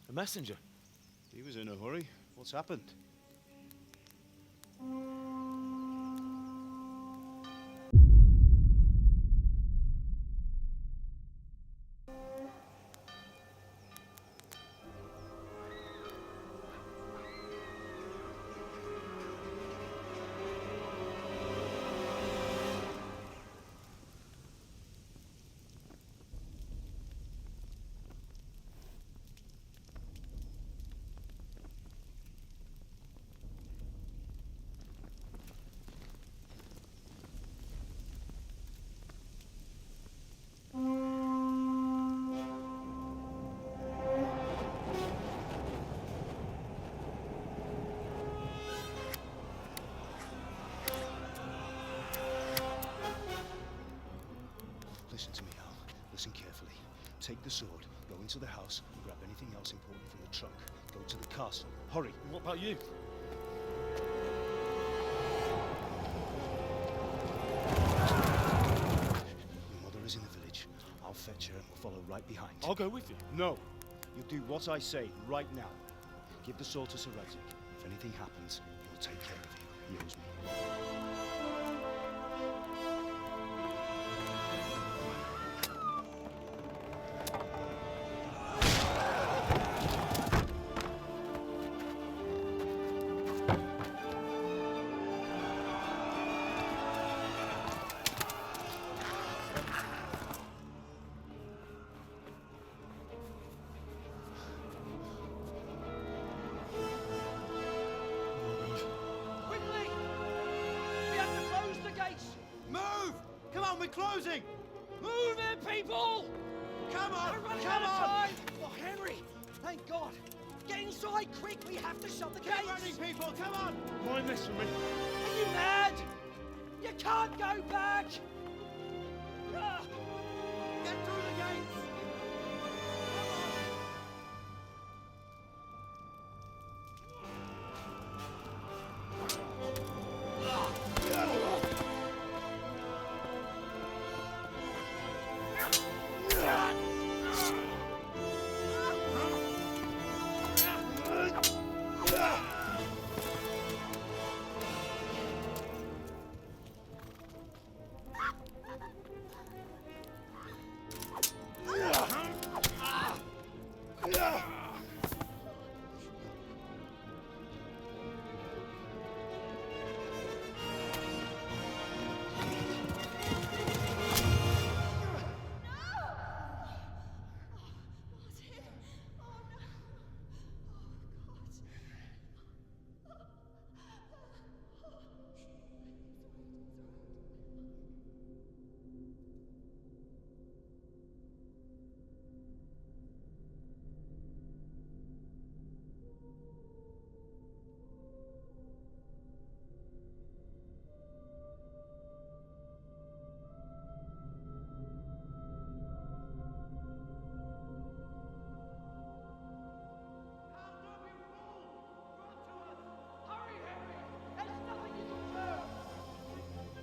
A messenger. He was in a hurry. What's happened? Listen to me, Al. Listen carefully. Take the sword, go into the house, and grab anything else important from the trunk. Go to the castle. Hurry. And what about you? Your mother is in the village. I'll fetch her and we'll follow right behind. I'll go with you. No. You do what I say right now. Give the sword to Sir Radzik. If anything happens, he will take care of you. He owes me. we're closing! Move it, people! Come on! We're running Come out of on! time! Oh, Henry! Thank God! Get inside, quick! We have to shut the gates! Get running, people! Come on! Mind this for me. Are you mad? You can't go back! Ah! Get through the gates!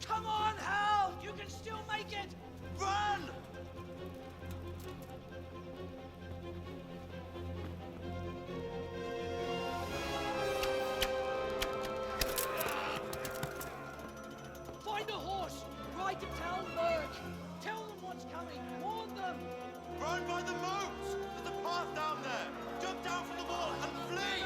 Come on, Hal! You can still make it! Run! Find a horse! Ride to Talberg! Tell them what's coming! Warn them! Run by the moats! There's a path down there! Jump down from the wall and flee!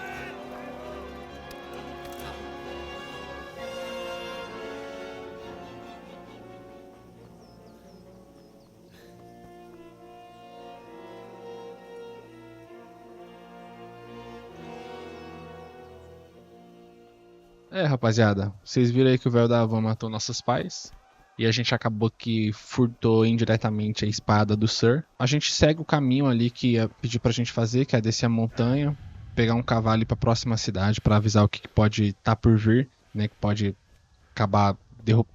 Rapaziada, vocês viram aí que o velho da van matou nossos pais. E a gente acabou que furtou indiretamente a espada do Sir. A gente segue o caminho ali que ia pedir pra gente fazer, que é descer a montanha, pegar um cavalo e ir pra próxima cidade pra avisar o que pode estar por vir, né? Que pode acabar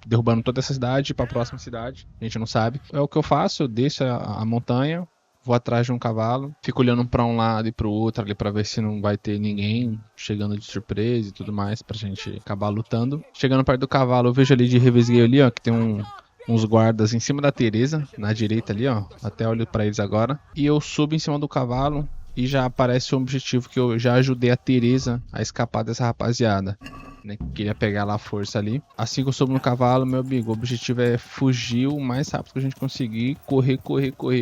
derrubando toda essa cidade e ir pra próxima cidade. A gente não sabe. É o que eu faço, eu desço a montanha, vou atrás de um cavalo, fico olhando pra um lado e pro outro ali pra ver se não vai ter ninguém chegando de surpresa e tudo mais pra gente acabar lutando. Chegando perto do cavalo, eu vejo ali de revesgueio ali, ó, que tem uns guardas em cima da Teresa, na direita ali, ó. Até olho pra eles agora. E eu subo em cima do cavalo e já aparece o objetivo que eu já ajudei a Teresa a escapar dessa rapaziada, né? Queria pegar lá a força ali. Assim que eu subo no cavalo, meu amigo, o objetivo é fugir o mais rápido que a gente conseguir, correr,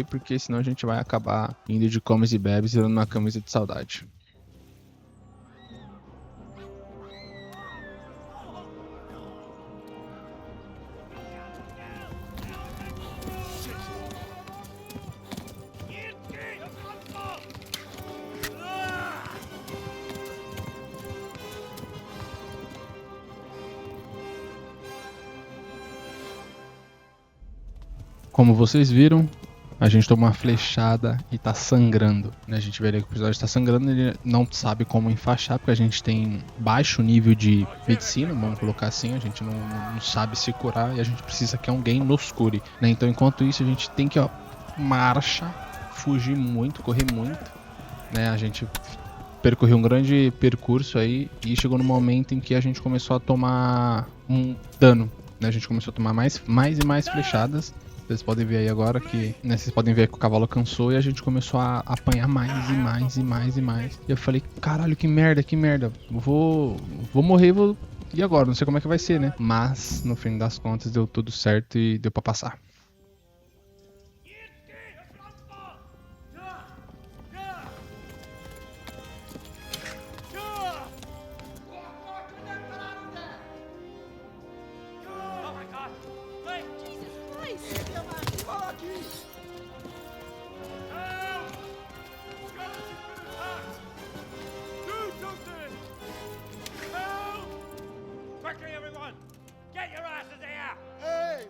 porque senão a gente vai acabar indo de comes e bebes, virando uma camisa de saudade. Como vocês viram, a gente tomou uma flechada e tá sangrando, né? A gente vê ali que o episódio tá sangrando, ele não sabe como enfaixar, porque a gente tem baixo nível de medicina, vamos colocar assim, a gente não sabe se curar e a gente precisa que alguém nos cure, né? Então enquanto isso a gente tem que, ó, marcha, fugir muito, correr muito, né? A gente percorreu um grande percurso aí e chegou no momento em que a gente começou a tomar um dano, né? A gente começou a tomar mais e mais flechadas. Vocês podem ver aí agora que, né, vocês podem ver que o cavalo cansou e a gente começou a apanhar mais e mais. E eu falei, caralho, que merda. Vou morrer, e agora? Não sei como é que vai ser, né? Mas, no fim das contas, deu tudo certo e deu pra passar. Quickly, everyone! Get your asses here! Hey!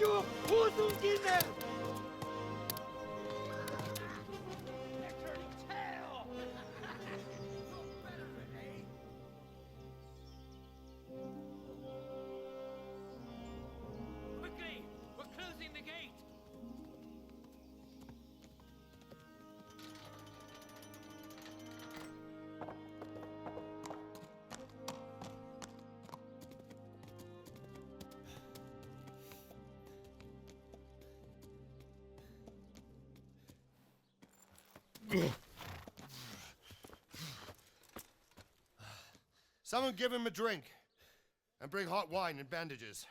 your Hosenkinder! Quickly! We're closing the gate! Someone give him a drink. And bring hot wine and bandages.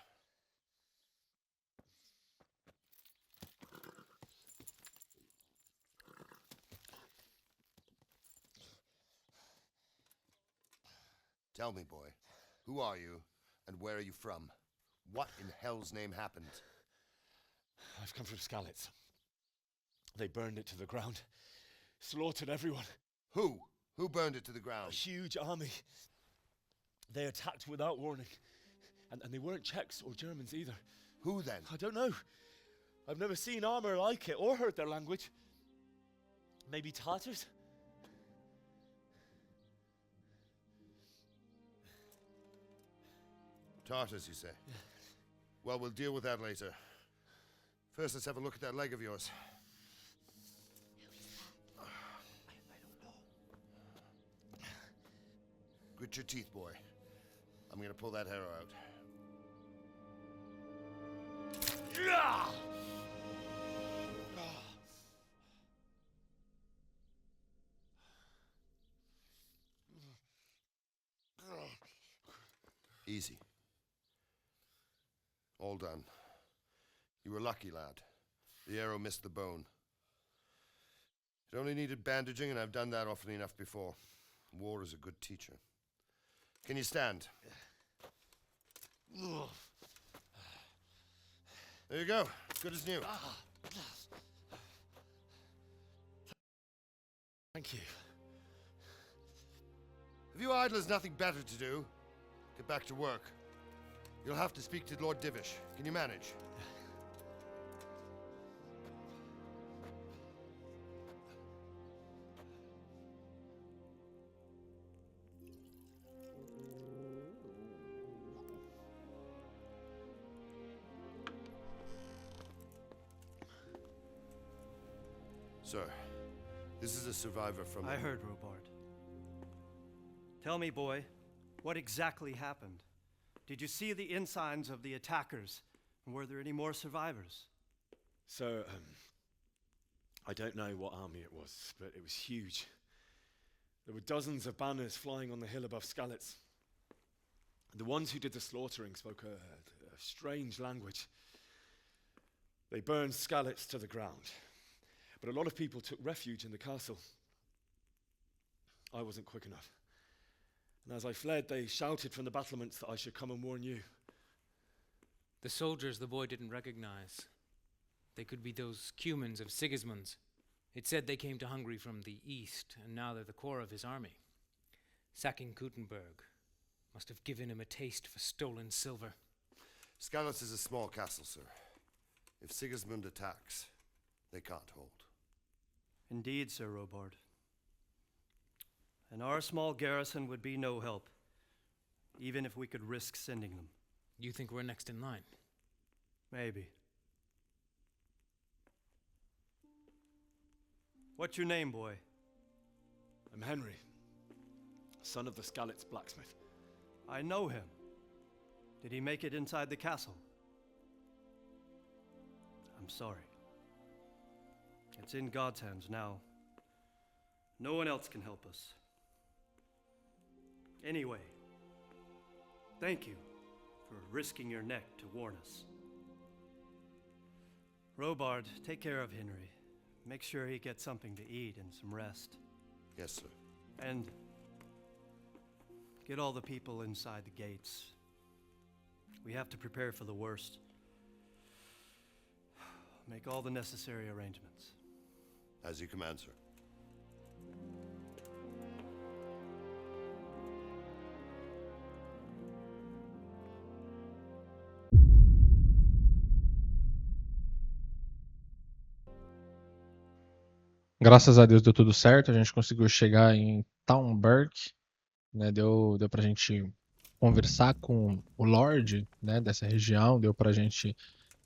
Tell me, boy, who are you and where are you from? What in hell's name happened? I've come from Skalitz. They burned it to the ground. Slaughtered everyone. Who? Who burned it to the ground? A huge army. They attacked without warning. And they weren't Czechs or Germans either. Who then? I don't know. I've never seen armor like it or heard their language. Maybe Tatars? Tartars, you say? Yeah. Well, we'll deal with that later. First, let's have a look at that leg of yours. Grit your teeth, boy. I'm gonna pull that arrow out. Easy. All done. You were lucky, lad. The arrow missed the bone. It only needed bandaging, and I've done that often enough before. War is a good teacher. Can you stand? There you go. Good as new. Thank you. If you idlers nothing better to do, get back to work. You'll have to speak to Lord Divish. Can you manage? Sir, this is a survivor from... I heard, Robard. Tell me, boy, what exactly happened? Did you see the ensigns of the attackers? And were there any more survivors? So, I don't know what army it was, but it was huge. There were dozens of banners flying on the hill above Skalitz. The ones who did the slaughtering spoke a strange language. They burned Skalitz to the ground. But a lot of people took refuge in the castle. I wasn't quick enough. And as I fled, they shouted from the battlements that I should come and warn you. The soldiers the boy didn't recognize. They could be those Cumans of Sigismund's. It said they came to Hungary from the east, and now they're the core of his army. Sacking Gutenberg must have given him a taste for stolen silver. Skalitz is a small castle, sir. If Sigismund attacks, they can't hold. Indeed, Sir Robard. And our small garrison would be no help, even if we could risk sending them. You think we're next in line? Maybe. What's your name, boy? I'm Henry, son of the Skalitz blacksmith. I know him. Did he make it inside the castle? I'm sorry. It's in God's hands now. No one else can help us. Anyway, thank you for risking your neck to warn us. Robard, take care of Henry. Make sure he gets something to eat and some rest. Yes, sir. And get all the people inside the gates. We have to prepare for the worst. Make all the necessary arrangements. As you command, sir. Graças a Deus deu tudo certo, a gente conseguiu chegar em Townburg, né? Deu pra gente conversar com o Lorde, né, dessa região, deu pra gente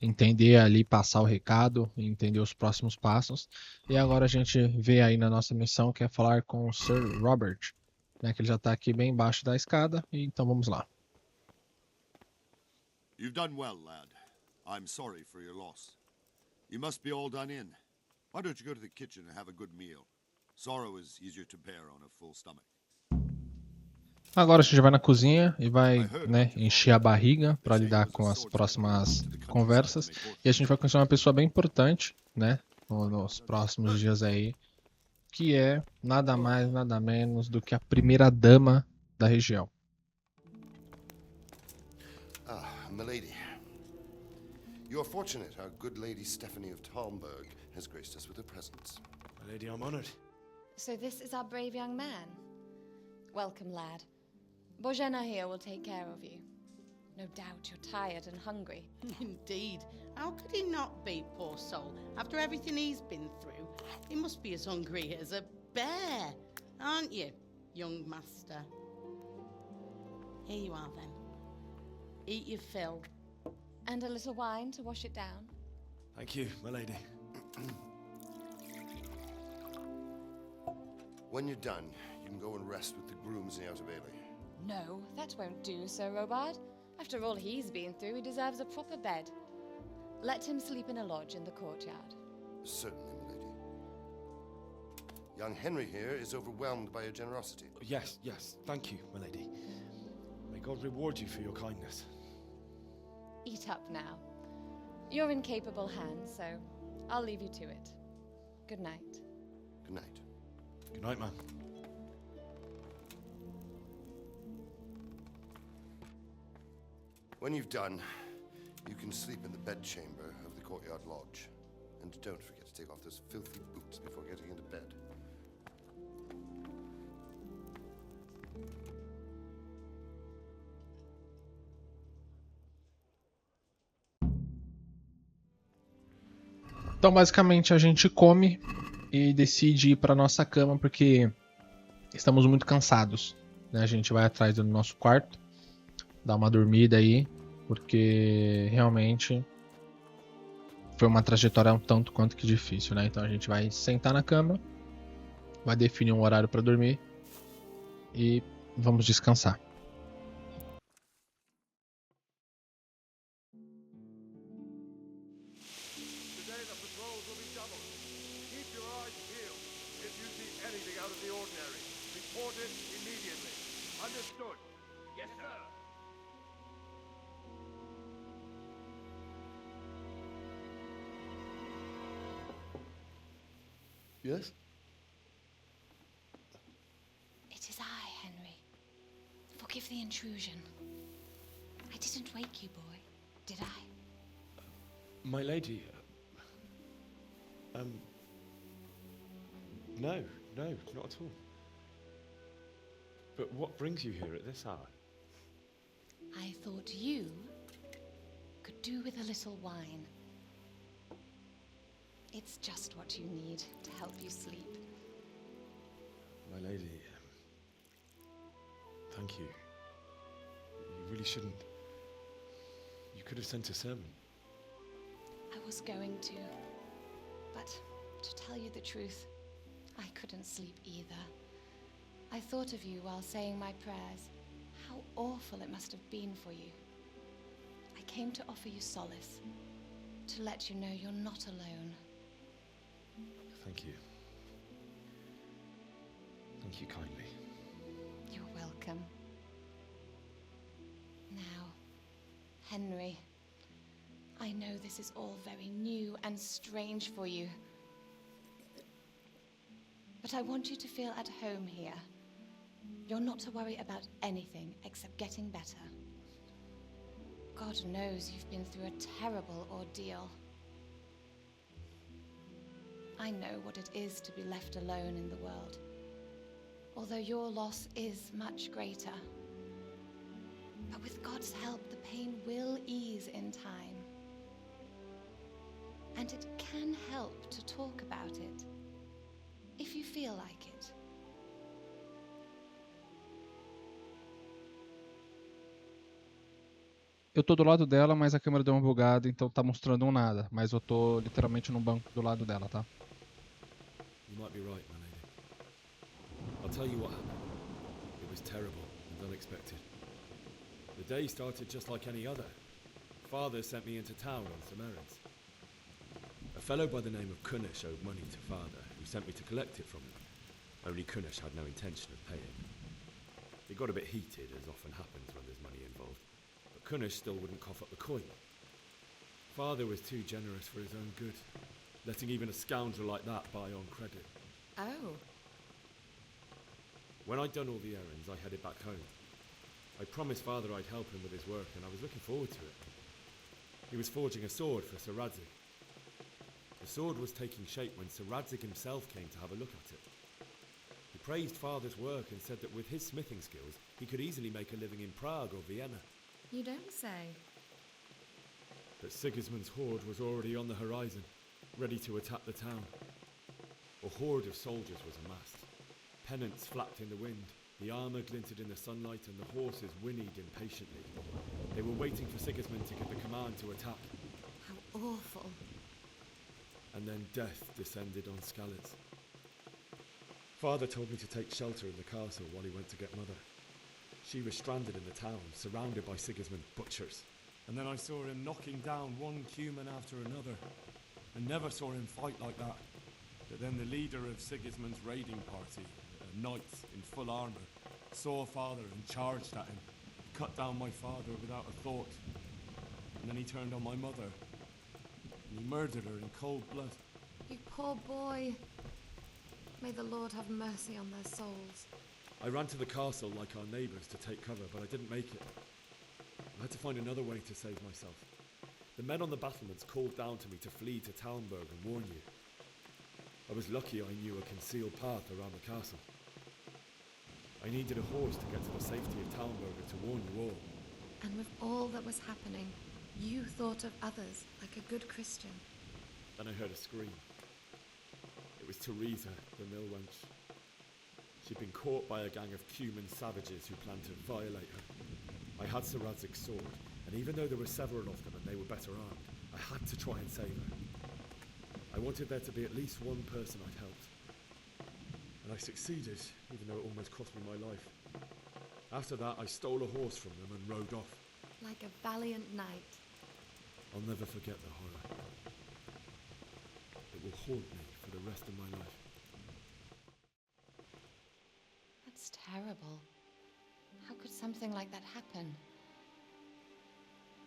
entender ali, passar o recado, entender os próximos passos. E agora a gente vê aí na nossa missão que é falar com o Sir Robert, né, que ele já tá aqui bem embaixo da escada, e então vamos lá. You've done well, lad. I'm sorry for your loss. You must be all done in. Why don't you go to the kitchen and have a good meal? Sorrow is easier to bear on a full stomach. Agora a gente vai na cozinha e vai, né, encher a barriga para lidar com as próximas conversas. E a gente vai conhecer uma pessoa bem importante, né, nos próximos dias aí, que é nada mais, nada menos do que a primeira dama da região. Ah, milady. You are fortunate our good lady Stephanie of Talmberg has graced us with her presence. My lady, I'm honored. So this is our brave young man. Welcome, lad. Bojana here will take care of you. No doubt you're tired and hungry. Indeed. How could he not be, poor soul? After everything he's been through, he must be as hungry as a bear, aren't you, young master? Here you are, then. Eat your fill. And a little wine to wash it down. Thank you, my lady. When you're done, you can go and rest with the grooms in the Outer Bailey. No, that won't do, Sir Robard. After all he's been through, he deserves a proper bed. Let him sleep in a lodge in the courtyard. Certainly, milady. Young Henry here is overwhelmed by your generosity. Yes, yes, thank you, my lady. May God reward you for your kindness. Eat up now. You're in capable hands, so I'll leave you to it. Good night. Good night. Good night, man. When you've done, you can sleep in the bedchamber of the courtyard lodge. And don't forget to take off those filthy boots before getting into bed. Então, basicamente, a gente come e decide ir para nossa cama porque estamos muito cansados, né? A gente vai atrás do nosso quarto, dar uma dormida aí, porque realmente foi uma trajetória um tanto quanto que difícil, né? Então a gente vai sentar na cama, vai definir um horário para dormir e vamos descansar. Yes? It is I, Henry. Forgive the intrusion. I didn't wake you, boy, did I? My lady, no, not at all. But what brings you here at this hour? I thought you could do with a little wine. It's just what you need to help you sleep. My lady, thank you. You really shouldn't. You could have sent a sermon. I was going to, but to tell you the truth, I couldn't sleep either. I thought of you while saying my prayers. How awful it must have been for you. I came to offer you solace, to let you know you're not alone. Thank you. Thank you kindly. You're welcome. Now, Henry, I know this is all very new and strange for you. But I want you to feel at home here. You're not to worry about anything except getting better. God knows you've been through a terrible ordeal. I know what it is to be left alone in the world, although your loss is much greater. But with God's help, the pain will ease in time. And it can help to talk about it. feel like it. Eu tô do lado dela, mas a câmera deu uma bugada, então tá mostrando um nada. Mas eu tô literalmente no banco do lado dela, tá? You might be right, my lady. I'll tell you what happened. It was terrible and unexpected. The day started just like any other. Father sent me into town on some errands. A fellow by the name of Kunish owed money to Father, who sent me to collect it from him. Only Kunish had no intention of paying. It got a bit heated, as often happens when there's money involved, but Kunish still wouldn't cough up the coin. Father was too generous for his own good, letting even a scoundrel like that buy on credit. Oh. When I'd done all the errands, I headed back home. I promised Father I'd help him with his work, and I was looking forward to it. He was forging a sword for Sir Radzig. The sword was taking shape when Sir Radzig himself came to have a look at it. He praised Father's work and said that with his smithing skills, he could easily make a living in Prague or Vienna. You don't say. But Sigismund's horde was already on the horizon, ready to attack the town. A horde of soldiers was amassed. Pennants flapped in the wind, the armour glinted in the sunlight, and the horses whinnied impatiently. They were waiting for Sigismund to give the command to attack. How awful. And then death descended on Skalitz. Father told me to take shelter in the castle while he went to get Mother. She was stranded in the town, surrounded by Sigismund butchers. And then I saw him knocking down one Cuman after another. I never saw him fight like that. But then the leader of Sigismund's raiding party, a knight in full armour, saw Father and charged at him, cut down my father without a thought. And then he turned on my mother, and he murdered her in cold blood. You poor boy. May the Lord have mercy on their souls. I ran to the castle like our neighbours to take cover, but I didn't make it. I had to find another way to save myself. The men on the battlements called down to me to flee to Talmberg and warn you. I was lucky I knew a concealed path around the castle. I needed a horse to get to the safety of Talmberg and to warn you all. And with all that was happening, you thought of others like a good Christian. Then I heard a scream. It was Teresa, the mill wench. She'd been caught by a gang of Cuman savages who planned to violate her. I had Sir Radzig's sword, and even though there were several of them and they were better armed, I had to try and save her. I wanted there to be at least one person I'd helped. And I succeeded, even though it almost cost me my life. After that, I stole a horse from them and rode off. Like a valiant knight. I'll never forget the horror. It will haunt me for the rest of my life. That's terrible. How could something like that happen?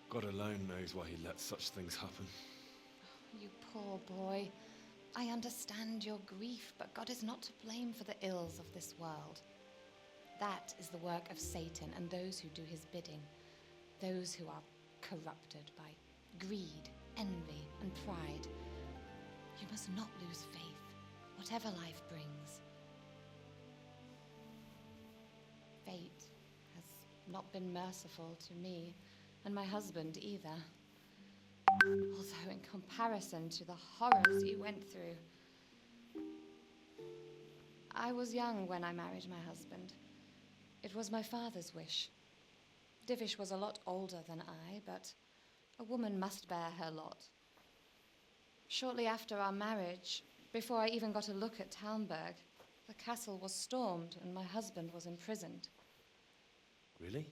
God alone knows why he lets such things happen. You poor boy. I understand your grief, but God is not to blame for the ills of this world. That is the work of Satan and those who do his bidding. Those who are corrupted by greed, envy, and pride. You must not lose faith, whatever life brings. Fate has not been merciful to me, and my husband either. Although in comparison to the horrors you went through. I was young when I married my husband. It was my father's wish. Divish was a lot older than I, but a woman must bear her lot. Shortly after our marriage, before I even got a look at Talmberg, the castle was stormed and my husband was imprisoned. Really?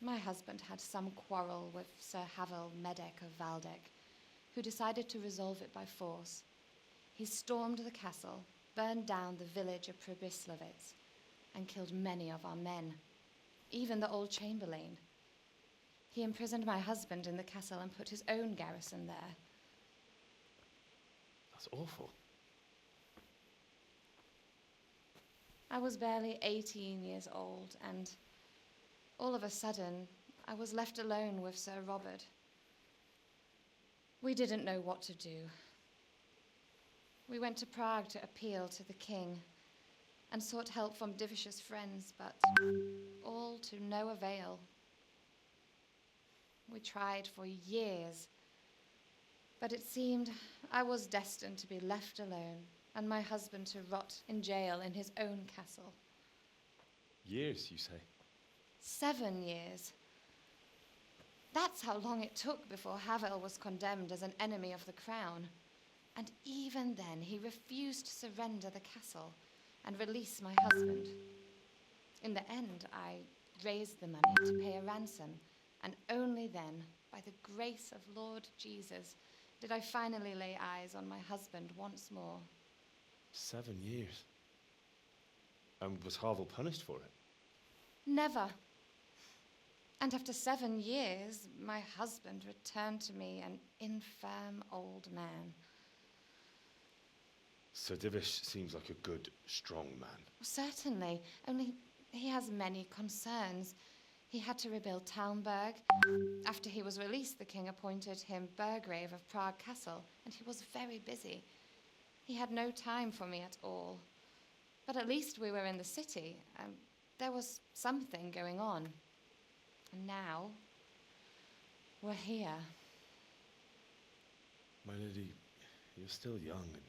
My husband had some quarrel with Sir Havel Medek of Valdek, who decided to resolve it by force. He stormed the castle, burned down the village of Pribyslavitz, and killed many of our men, even the old chamberlain. He imprisoned my husband in the castle and put his own garrison there. That's awful. I was barely 18 years old, and all of a sudden, I was left alone with Sir Robert. We didn't know what to do. We went to Prague to appeal to the king and sought help from Divish's friends, but all to no avail. We tried for years, but it seemed I was destined to be left alone and my husband to rot in jail in his own castle. Years, you say? 7 years. That's how long it took before Havel was condemned as an enemy of the crown. And even then, he refused to surrender the castle and release my husband. In the end, I raised the money to pay a ransom, and only then, by the grace of Lord Jesus, did I finally lay eyes on my husband once more. 7 years. And was Havel punished for it? Never. And after 7 years, my husband returned to me an infirm old man. Sir Divish seems like a good, strong man. Certainly, only he has many concerns. He had to rebuild Talmberg. After he was released, the king appointed him Burgrave of Prague Castle, and he was very busy. He had no time for me at all. But at least we were in the city, and there was something going on. And now, we're here. My lady, you're still young and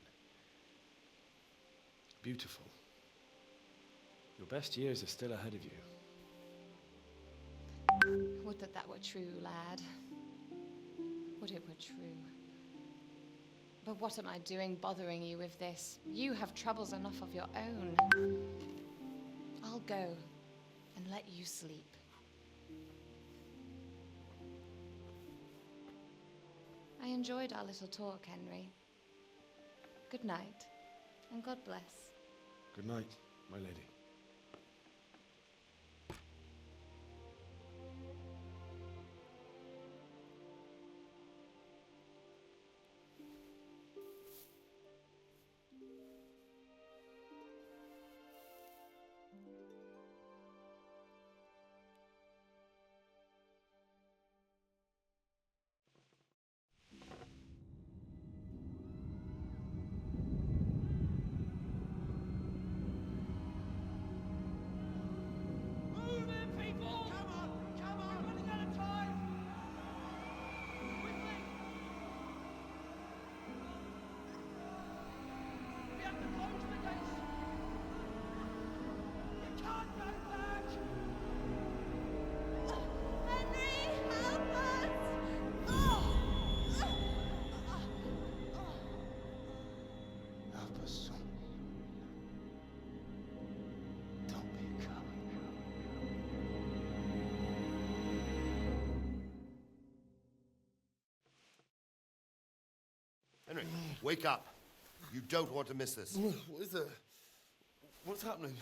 beautiful. Your best years are still ahead of you. Would that that were true, lad. Would it were true. But what am I doing bothering you with this? You have troubles enough of your own. I'll go and let you sleep. I enjoyed our little talk, Henry. Good night, and God bless. Good night, my lady. Henry, wake up. You don't want to miss this. What is that? What's happening?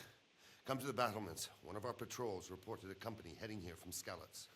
Come to the battlements. One of our patrols reported a company heading here from Skalitz.